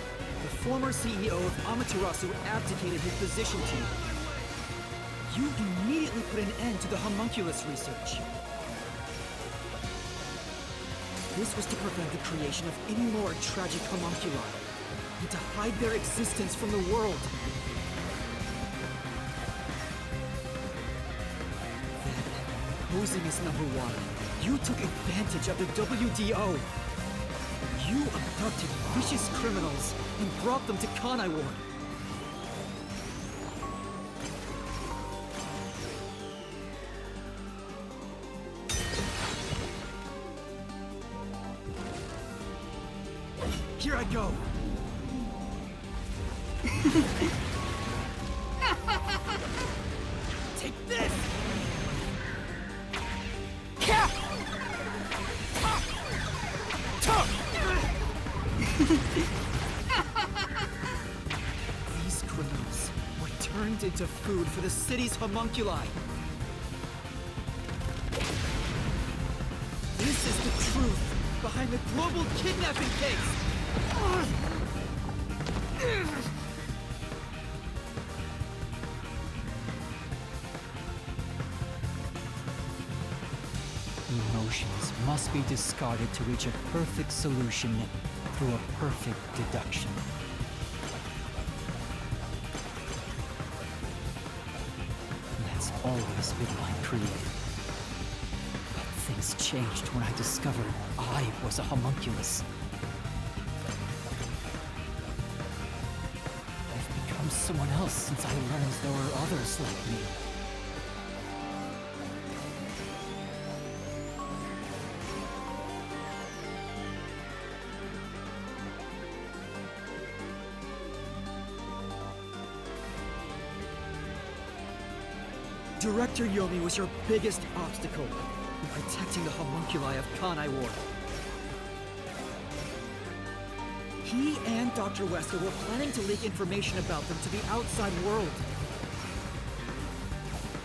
the former CEO of Amaterasu abdicated his position to you. You immediately put an end to the homunculus research. This was to prevent the creation of any more tragic homunculi, and to hide their existence from the world. Posing as number one, you took advantage of the WDO. You abducted vicious criminals and brought them to Kanai Ward. Here I go. Take this! These criminals were turned into food for the city's homunculi. This is the truth behind the global kidnapping case. Emotions must be discarded to reach a perfect solution through a perfect deduction. That's always been my creed. But things changed when I discovered I was a homunculus. I've become someone else since I learned there were others like me. Director Yomi was your biggest obstacle in protecting the homunculi of Kanai Ward. He and Dr. Wesker were planning to leak information about them to the outside world.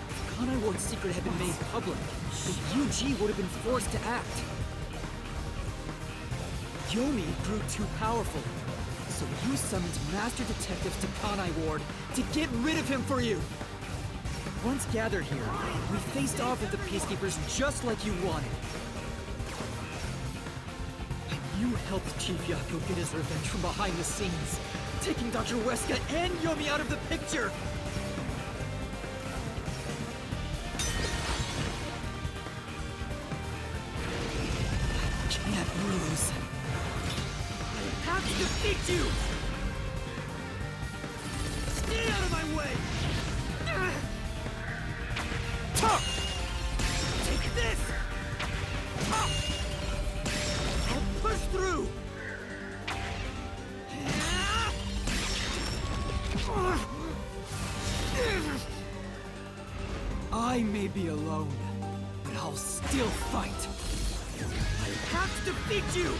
If Kanai Ward's secret had been made public, the UG would have been forced to act. Yomi grew too powerful, so you summoned master detectives to Kanai Ward to get rid of him for you. Once gathered here, we faced off with the Peacekeepers just like you wanted. And you helped Chief Yako get his revenge from behind the scenes, taking Dr. Weska and Yomi out of the picture! I can't lose. I have to defeat you! Stay out of my way! Take this! I'll push through! I may be alone, but I'll still fight. I have to defeat you!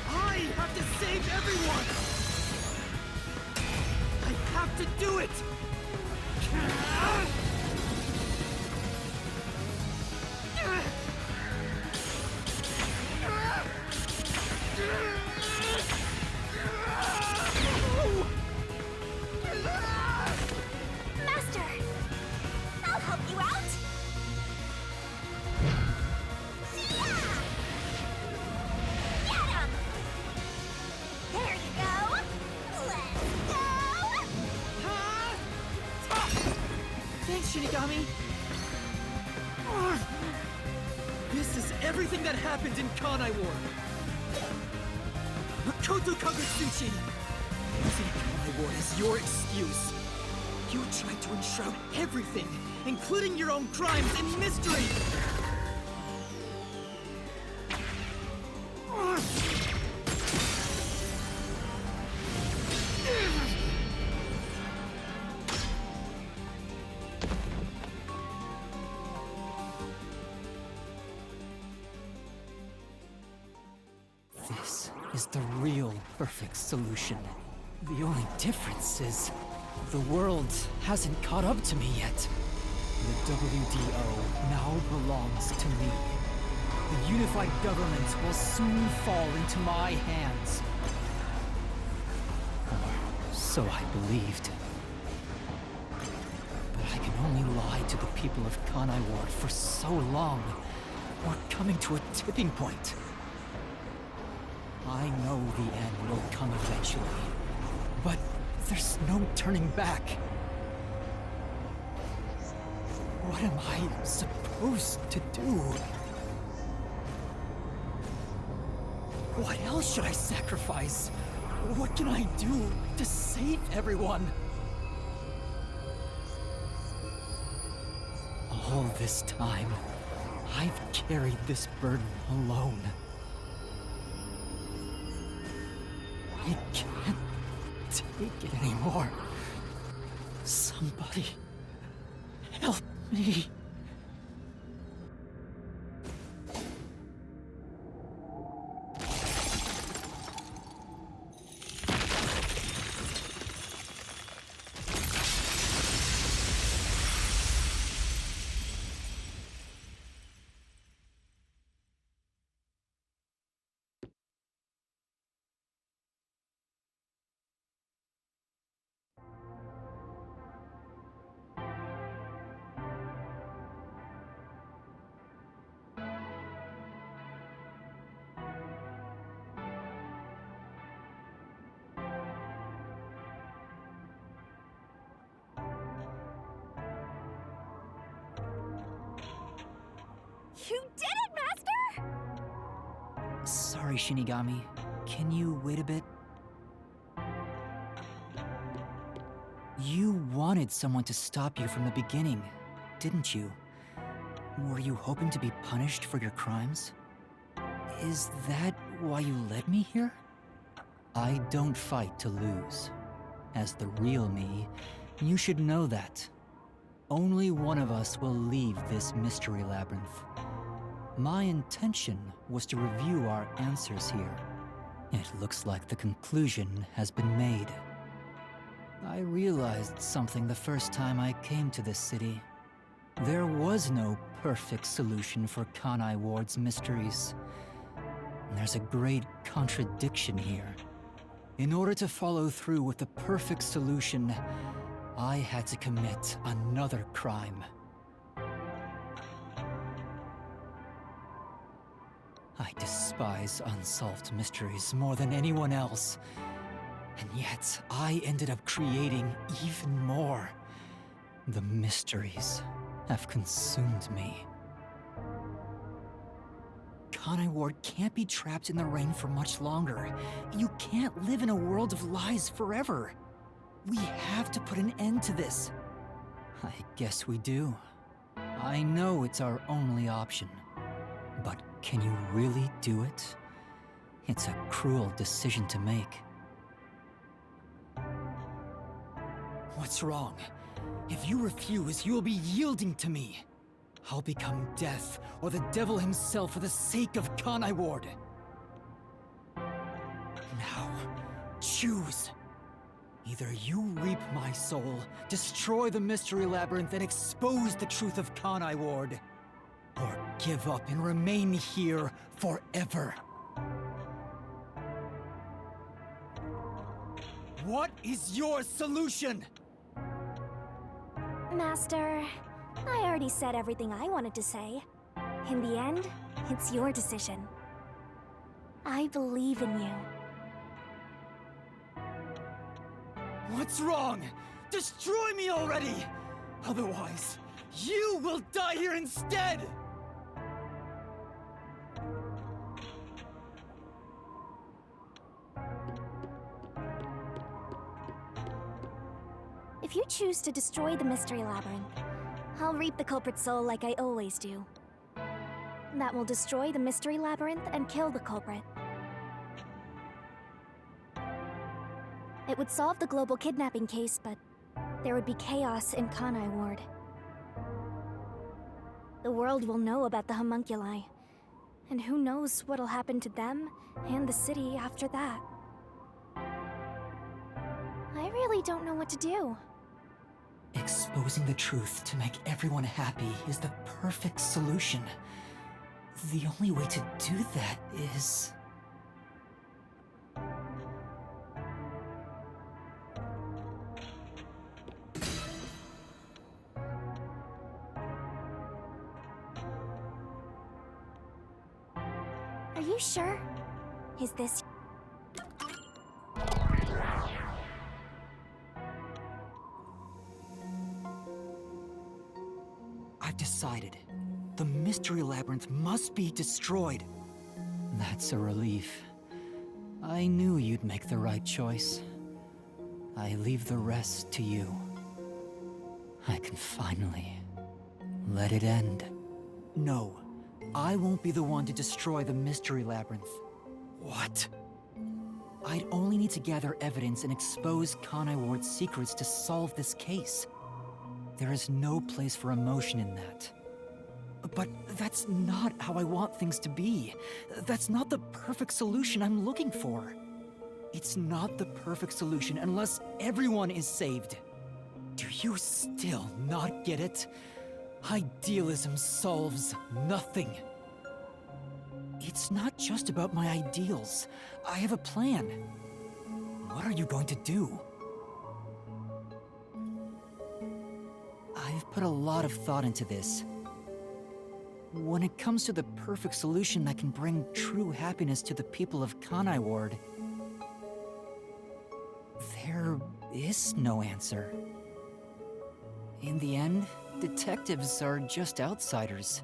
I have to save everyone! I have to do it! Thanks, Shinigami! This is everything that happened in Kanai Ward! Makoto Kagutsuchi! Using Kanai Ward as your excuse! You tried to enshroud everything, including your own crimes, in mystery! This is the real perfect solution. The only difference is the world hasn't caught up to me yet. The WDO now belongs to me. The unified government will soon fall into my hands. Or so I believed. But I can only lie to the people of Kanai Ward for so long. We're coming to a tipping point. I know the end will come eventually, but there's no turning back. What am I supposed to do? What else should I sacrifice? What can I do to save everyone? All this time, I've carried this burden alone. I can't take it anymore. Somebody help me. You did it, Master! Sorry, Shinigami. Can you wait a bit? You wanted someone to stop you from the beginning, didn't you? Were you hoping to be punished for your crimes? Is that why you led me here? I don't fight to lose. As the real me, you should know that. Only one of us will leave this mystery labyrinth. My intention was to review our answers here. It looks like the conclusion has been made. I realized something the first time I came to this city. There was no perfect solution for Kanai Ward's mysteries. There's a great contradiction here. In order to follow through with the perfect solution, I had to commit another crime. I despise unsolved mysteries more than anyone else. And yet, I ended up creating even more. The mysteries have consumed me. Kanai Ward can't be trapped in the rain for much longer. You can't live in a world of lies forever. We have to put an end to this. I guess we do. I know it's our only option. But can you really do it? It's a cruel decision to make. What's wrong? If you refuse, you will be yielding to me. I'll become death, or the devil himself for the sake of Kanai Ward. Now, choose. Either you reap my soul, destroy the Mystery Labyrinth, and expose the truth of Kanai Ward, or give up and remain here forever. What is your solution? Master, I already said everything I wanted to say. In the end, it's your decision. I believe in you. What's wrong? Destroy me already! Otherwise, you will die here instead! If you choose to destroy the Mystery Labyrinth, I'll reap the culprit's soul like I always do. That will destroy the Mystery Labyrinth and kill the culprit. It would solve the global kidnapping case, but there would be chaos in Kanai Ward. The world will know about the homunculi, and who knows what'll happen to them and the city after that. I really don't know what to do. Exposing the truth to make everyone happy is the perfect solution. The only way to do that is... Are you sure? Is this... I've decided. The Mystery Labyrinth must be destroyed. That's a relief. I knew you'd make the right choice. I leave the rest to you. I can finally let it end. No, I won't be the one to destroy the Mystery Labyrinth. What? I'd only need to gather evidence and expose Kanai Ward's secrets to solve this case. There is no place for emotion in that. But that's not how I want things to be. That's not the perfect solution I'm looking for. It's not the perfect solution unless everyone is saved. Do you still not get it? Idealism solves nothing. It's not just about my ideals. I have a plan. What are you going to do? I've put a lot of thought into this. When it comes to the perfect solution that can bring true happiness to the people of Kanai Ward, there is no answer. In the end, detectives are just outsiders.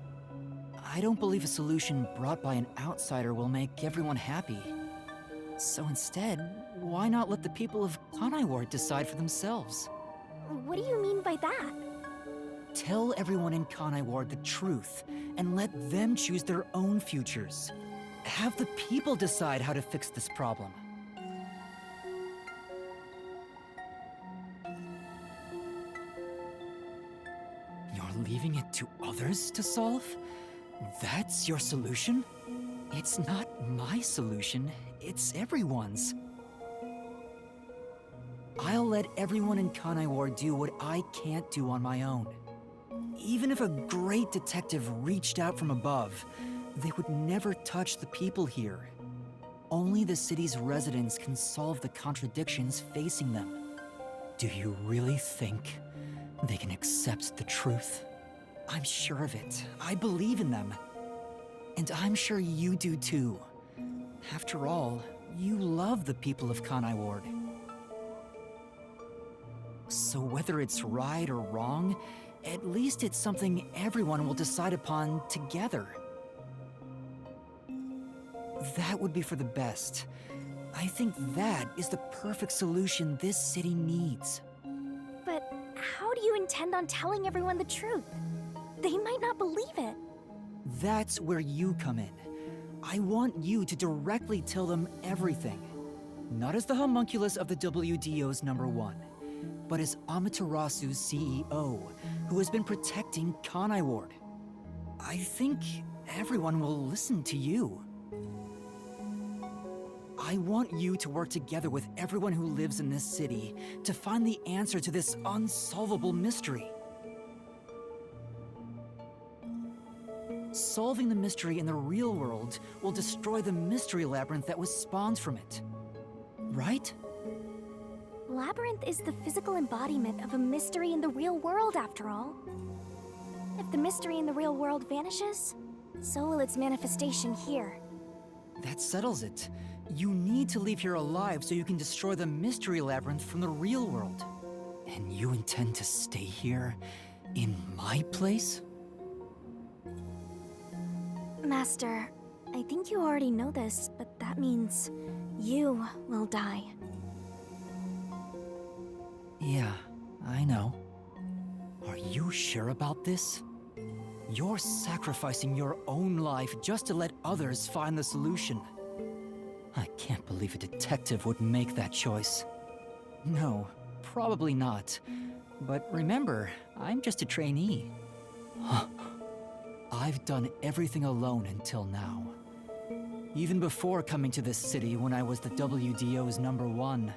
I don't believe a solution brought by an outsider will make everyone happy. So instead, why not let the people of Kanai Ward decide for themselves? What do you mean by that? Tell everyone in Kanai Ward the truth, and let them choose their own futures. Have the people decide how to fix this problem. You're leaving it to others to solve? That's your solution? It's not my solution, it's everyone's. I'll let everyone in Kanai Ward do what I can't do on my own. Even if a great detective reached out from above, they would never touch the people here. Only the city's residents can solve the contradictions facing them. Do you really think they can accept the truth? I'm sure of it. I believe in them. And I'm sure you do too. After all, you love the people of Kanai Ward. So whether it's right or wrong, at least it's something everyone will decide upon together. That would be for the best. I think that is the perfect solution this city needs. But how do you intend on telling everyone the truth? They might not believe it. That's where you come in. I want you to directly tell them everything. Not as the homunculus of the WDO's #1, but as Amaterasu's CEO, who has been protecting Kanai Ward. I think everyone will listen to you. I want you to work together with everyone who lives in this city to find the answer to this unsolvable mystery. Solving the mystery in the real world will destroy the mystery labyrinth that was spawned from it. Right? Labyrinth is the physical embodiment of a mystery in the real world, after all. If the mystery in the real world vanishes, so will its manifestation here. That settles it. You need to leave here alive so you can destroy the mystery labyrinth from the real world. And you intend to stay here In my place? Master, I think you already know this, but that means you will die. Yeah, I know. Are you sure about this? You're sacrificing your own life just to let others find the solution. I can't believe a detective would make that choice. No, probably not. But remember, I'm just a trainee. I've done everything alone until now. Even before coming to this city when I was the WDO's #1,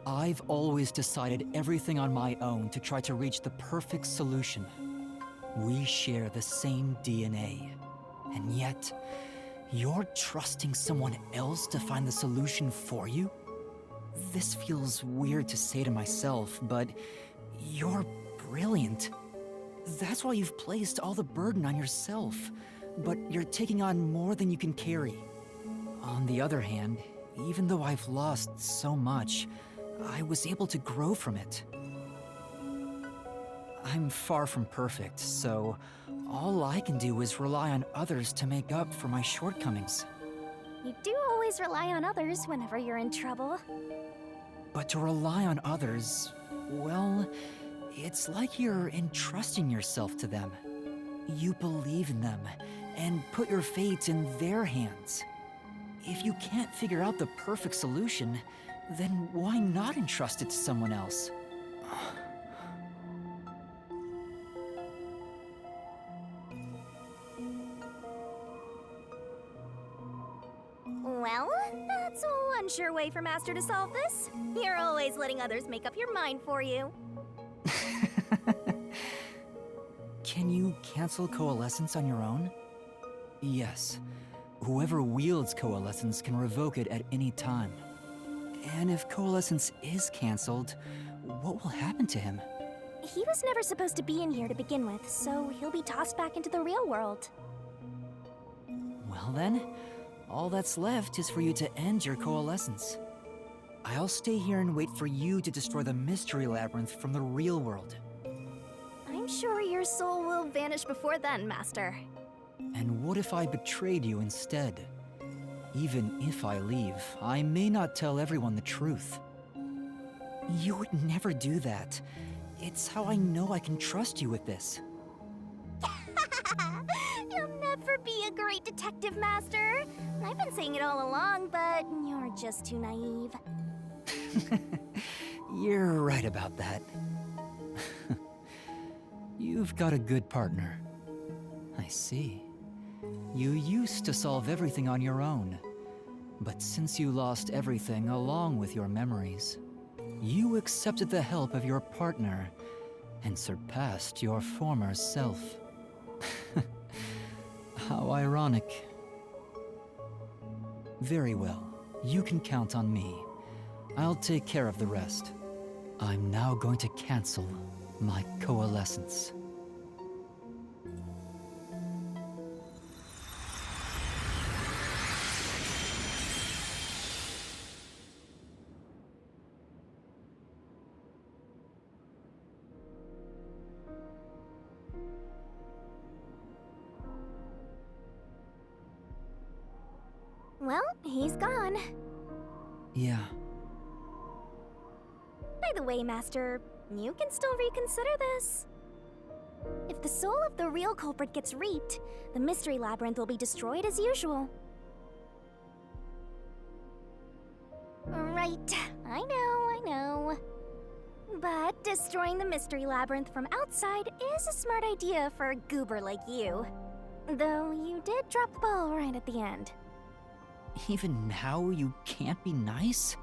I've always decided everything on my own to try to reach the perfect solution. We share the same DNA, and yet, you're trusting someone else to find the solution for you? This feels weird to say to myself, but you're brilliant. That's why you've placed all the burden on yourself, but you're taking on more than you can carry. On the other hand, even though I've lost so much, I was able to grow from it. I'm far from perfect, so all I can do is rely on others to make up for my shortcomings. You do always rely on others whenever you're in trouble. But to rely on others, well, it's like you're entrusting yourself to them. You believe in them and put your fate in their hands. If you can't figure out the perfect solution, then why not entrust it to someone else? Well, that's one sure way for Master to solve this. You're always letting others make up your mind for you. Can you cancel coalescence on your own? Yes. Whoever wields coalescence can revoke it at any time. And if coalescence is cancelled, what will happen to him? He was never supposed to be in here to begin with, so he'll be tossed back into the real world. Well then, all that's left is for you to end your coalescence. I'll stay here and wait for you to destroy the mystery labyrinth from the real world. I'm sure your soul will vanish before then, Master. And what if I betrayed you instead? Even if I leave, I may not tell everyone the truth. You would never do that. It's how I know I can trust you with this. You'll never be a great detective, Master. I've been saying it all along, but you're just too naive. You're right about that. You've got a good partner. I see. You used to solve everything on your own. But since you lost everything along with your memories, you accepted the help of your partner and surpassed your former self. How ironic. Very well. You can count on me. I'll take care of the rest. I'm now going to cancel my coalescence. Well, he's gone. Yeah. By the way, Master, you can still reconsider this. If the soul of the real culprit gets reaped, the mystery labyrinth will be destroyed as usual. Right, I know. But destroying the mystery labyrinth from outside is a smart idea for a goober like you. Though you did drop the ball right at the end. Even now, you can't be nice?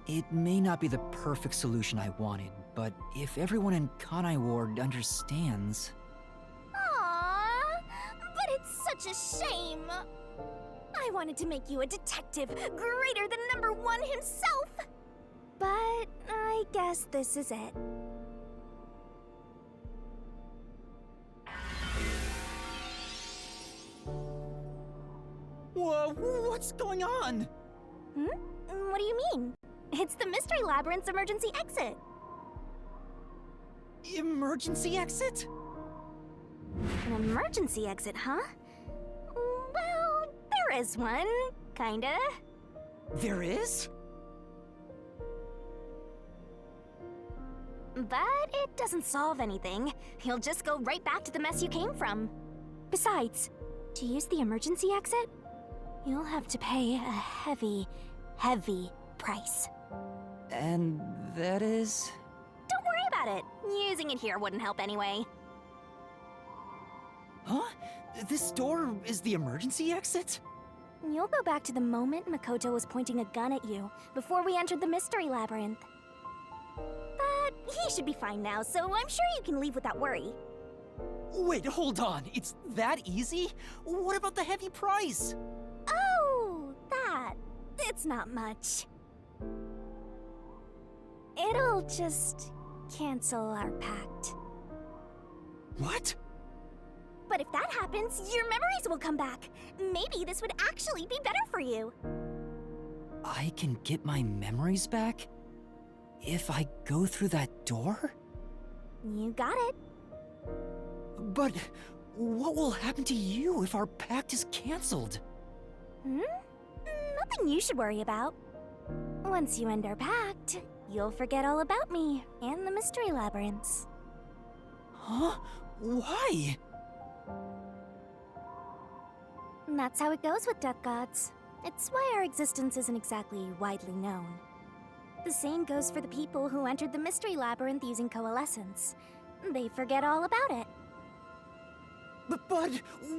It may not be the perfect solution I wanted, but if everyone in Kanai Ward understands... Aww, but it's such a shame. I wanted to make you a detective greater than #1 himself. But I guess this is it. Whoa, what's going on? What do you mean? It's the Mystery Labyrinth's emergency exit. emergency exit? An emergency exit, huh? Well, there is one, kinda. There is? But it doesn't solve anything. You'll just go right back to the mess you came from. Besides, to use the emergency exit, you'll have to pay a heavy, heavy price. And that is? Don't worry about it. Using it here wouldn't help anyway. Huh? This door is the emergency exit? You'll go back to the moment Makoto was pointing a gun at you before we entered the mystery labyrinth. But he should be fine now, so I'm sure you can leave without worry. Wait, hold on. It's that easy? What about the heavy price? Oh, that. It's not much. It'll just cancel our pact. What? But if that happens, your memories will come back. Maybe this would actually be better for you. I can get my memories back? If I go through that door? You got it. But what will happen to you if our pact is cancelled? Nothing you should worry about. Once you end our pact, you'll forget all about me and the mystery labyrinths. Huh? Why? And that's how it goes with death gods. It's why our existence isn't exactly widely known. The same goes for the people who entered the mystery labyrinth using coalescence. They forget all about it. But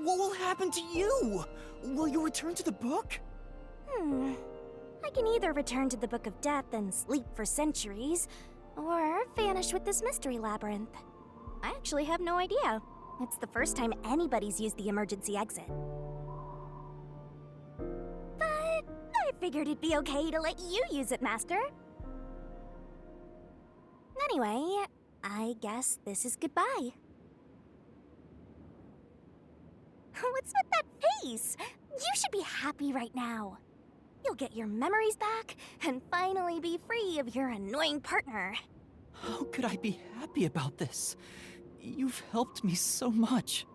what will happen to you? Will you return to the book? I can either return to the Book of Death and sleep for centuries, or vanish with this mystery labyrinth. I actually have no idea. It's the first time anybody's used the emergency exit. But I figured it'd be okay to let you use it, Master. Anyway, I guess this is goodbye. What's with that face? You should be happy right now. You'll get your memories back and finally be free of your annoying partner. How could I be happy about this? You've helped me so much.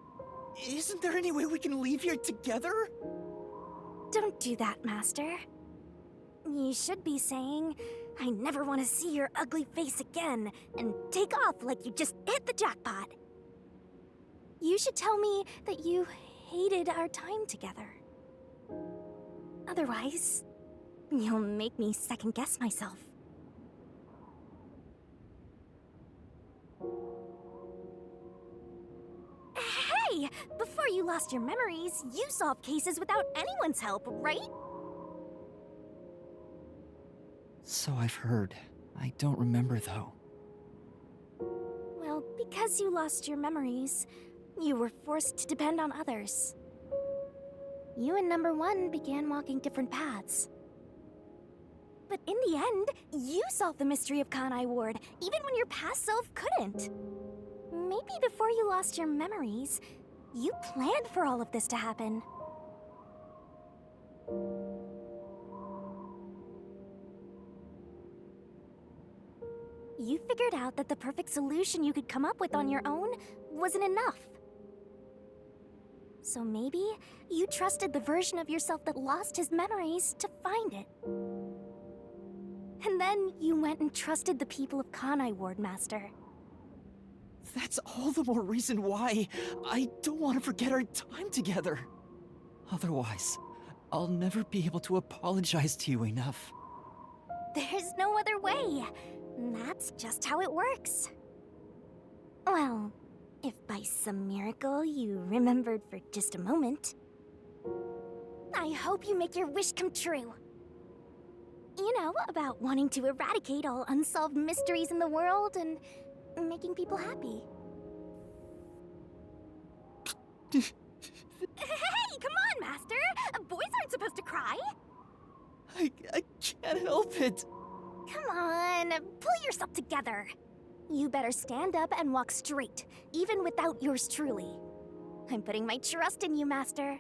Isn't there any way we can leave here together? Don't do that, Master. You should be saying, I never want to see your ugly face again, and take off like you just hit the jackpot. You should tell me that you hated our time together. Otherwise, you'll make me second-guess myself. Hey! Before you lost your memories, you solved cases without anyone's help, right? So I've heard. I don't remember though. Well, because you lost your memories, you were forced to depend on others. You and Number One began walking different paths. But in the end, you solved the mystery of Kanai Ward, even when your past self couldn't. Maybe before you lost your memories, you planned for all of this to happen. You figured out that the perfect solution you could come up with on your own wasn't enough. So maybe you trusted the version of yourself that lost his memories to find it. And then you went and trusted the people of Kanai Ward, Master. That's all the more reason why I don't want to forget our time together. Otherwise, I'll never be able to apologize to you enough. There's no other way. That's just how it works. Well, if by some miracle you remembered for just a moment, I hope you make your wish come true. You know, about wanting to eradicate all unsolved mysteries in the world and making people happy. Hey, come on, Master! Boys aren't supposed to cry! I can't help it. Come on, pull yourself together. You better stand up and walk straight, even without yours truly. I'm putting my trust in you, Master.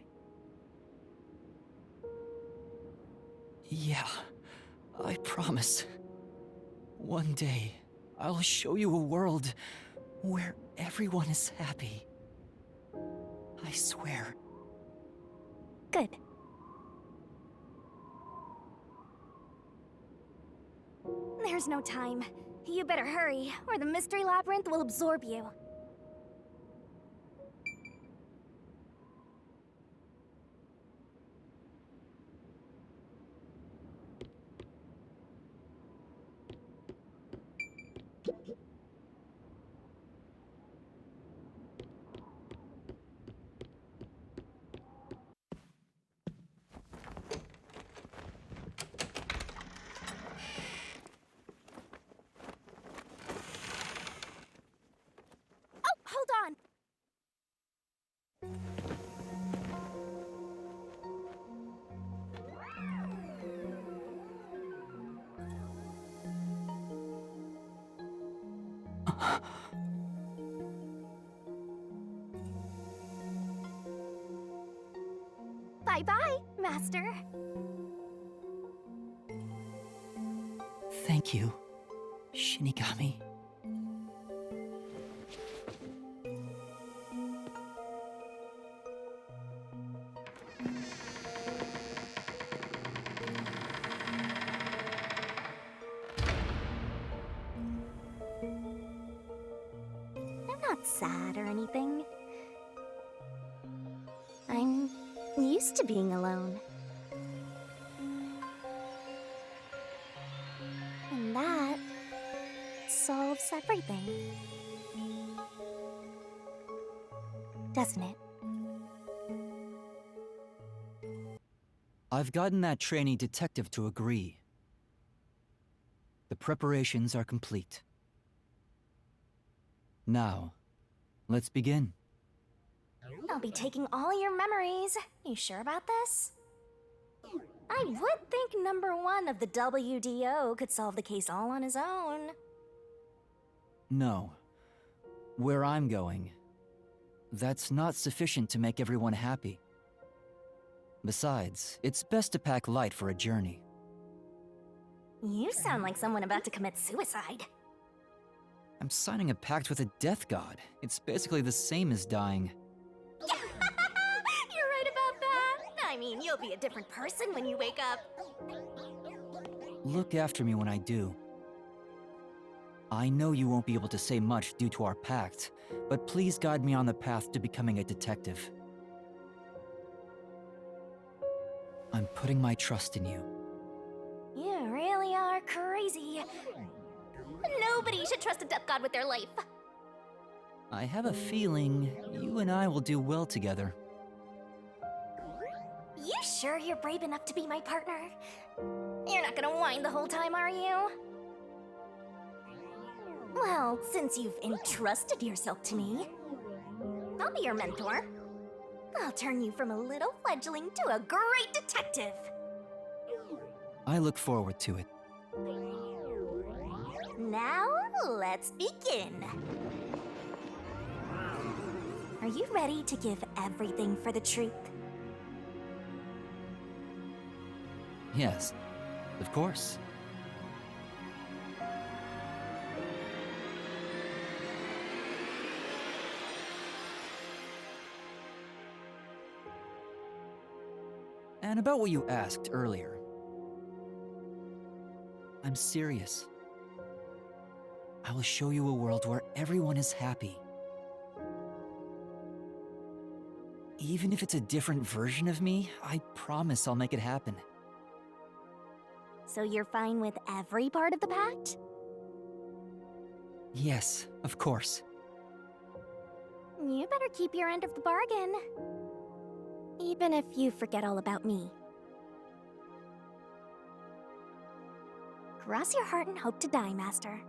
Yeah, I promise. One day, I'll show you a world where everyone is happy. I swear. Good. There's no time. You better hurry, or the mystery labyrinth will absorb you. Oh, hold on! Bye-bye, Master. Thank you, Shinigami. I'm not sad or anything. I'm used to being alone. And that solves everything. Doesn't it? I've gotten that trainee detective to agree. The preparations are complete. Now, let's begin. I'll be taking all your memories. You sure about this? I would think number one of the WDO could solve the case all on his own. No. Where I'm going, that's not sufficient to make everyone happy. Besides, it's best to pack light for a journey. You sound like someone about to commit suicide. I'm signing a pact with a death god. It's basically the same as dying. You're right about that. I mean, you'll be a different person when you wake up. Look after me when I do. I know you won't be able to say much due to our pact, but please guide me on the path to becoming a detective. I'm putting my trust in you. You really are crazy. Nobody should trust a death god with their life. I have a feeling you and I will do well together. You sure you're brave enough to be my partner? You're not gonna whine the whole time, are you? Well, since you've entrusted yourself to me, I'll be your mentor. I'll turn you from a little fledgling to a great detective. I look forward to it. Now, let's begin. Are you ready to give everything for the truth? Yes, of course. And about what you asked earlier. I'm serious. I will show you a world where everyone is happy. Even if it's a different version of me, I promise I'll make it happen. So you're fine with every part of the pact? Yes, of course. You better keep your end of the bargain. Even if you forget all about me. Cross your heart and hope to die, Master.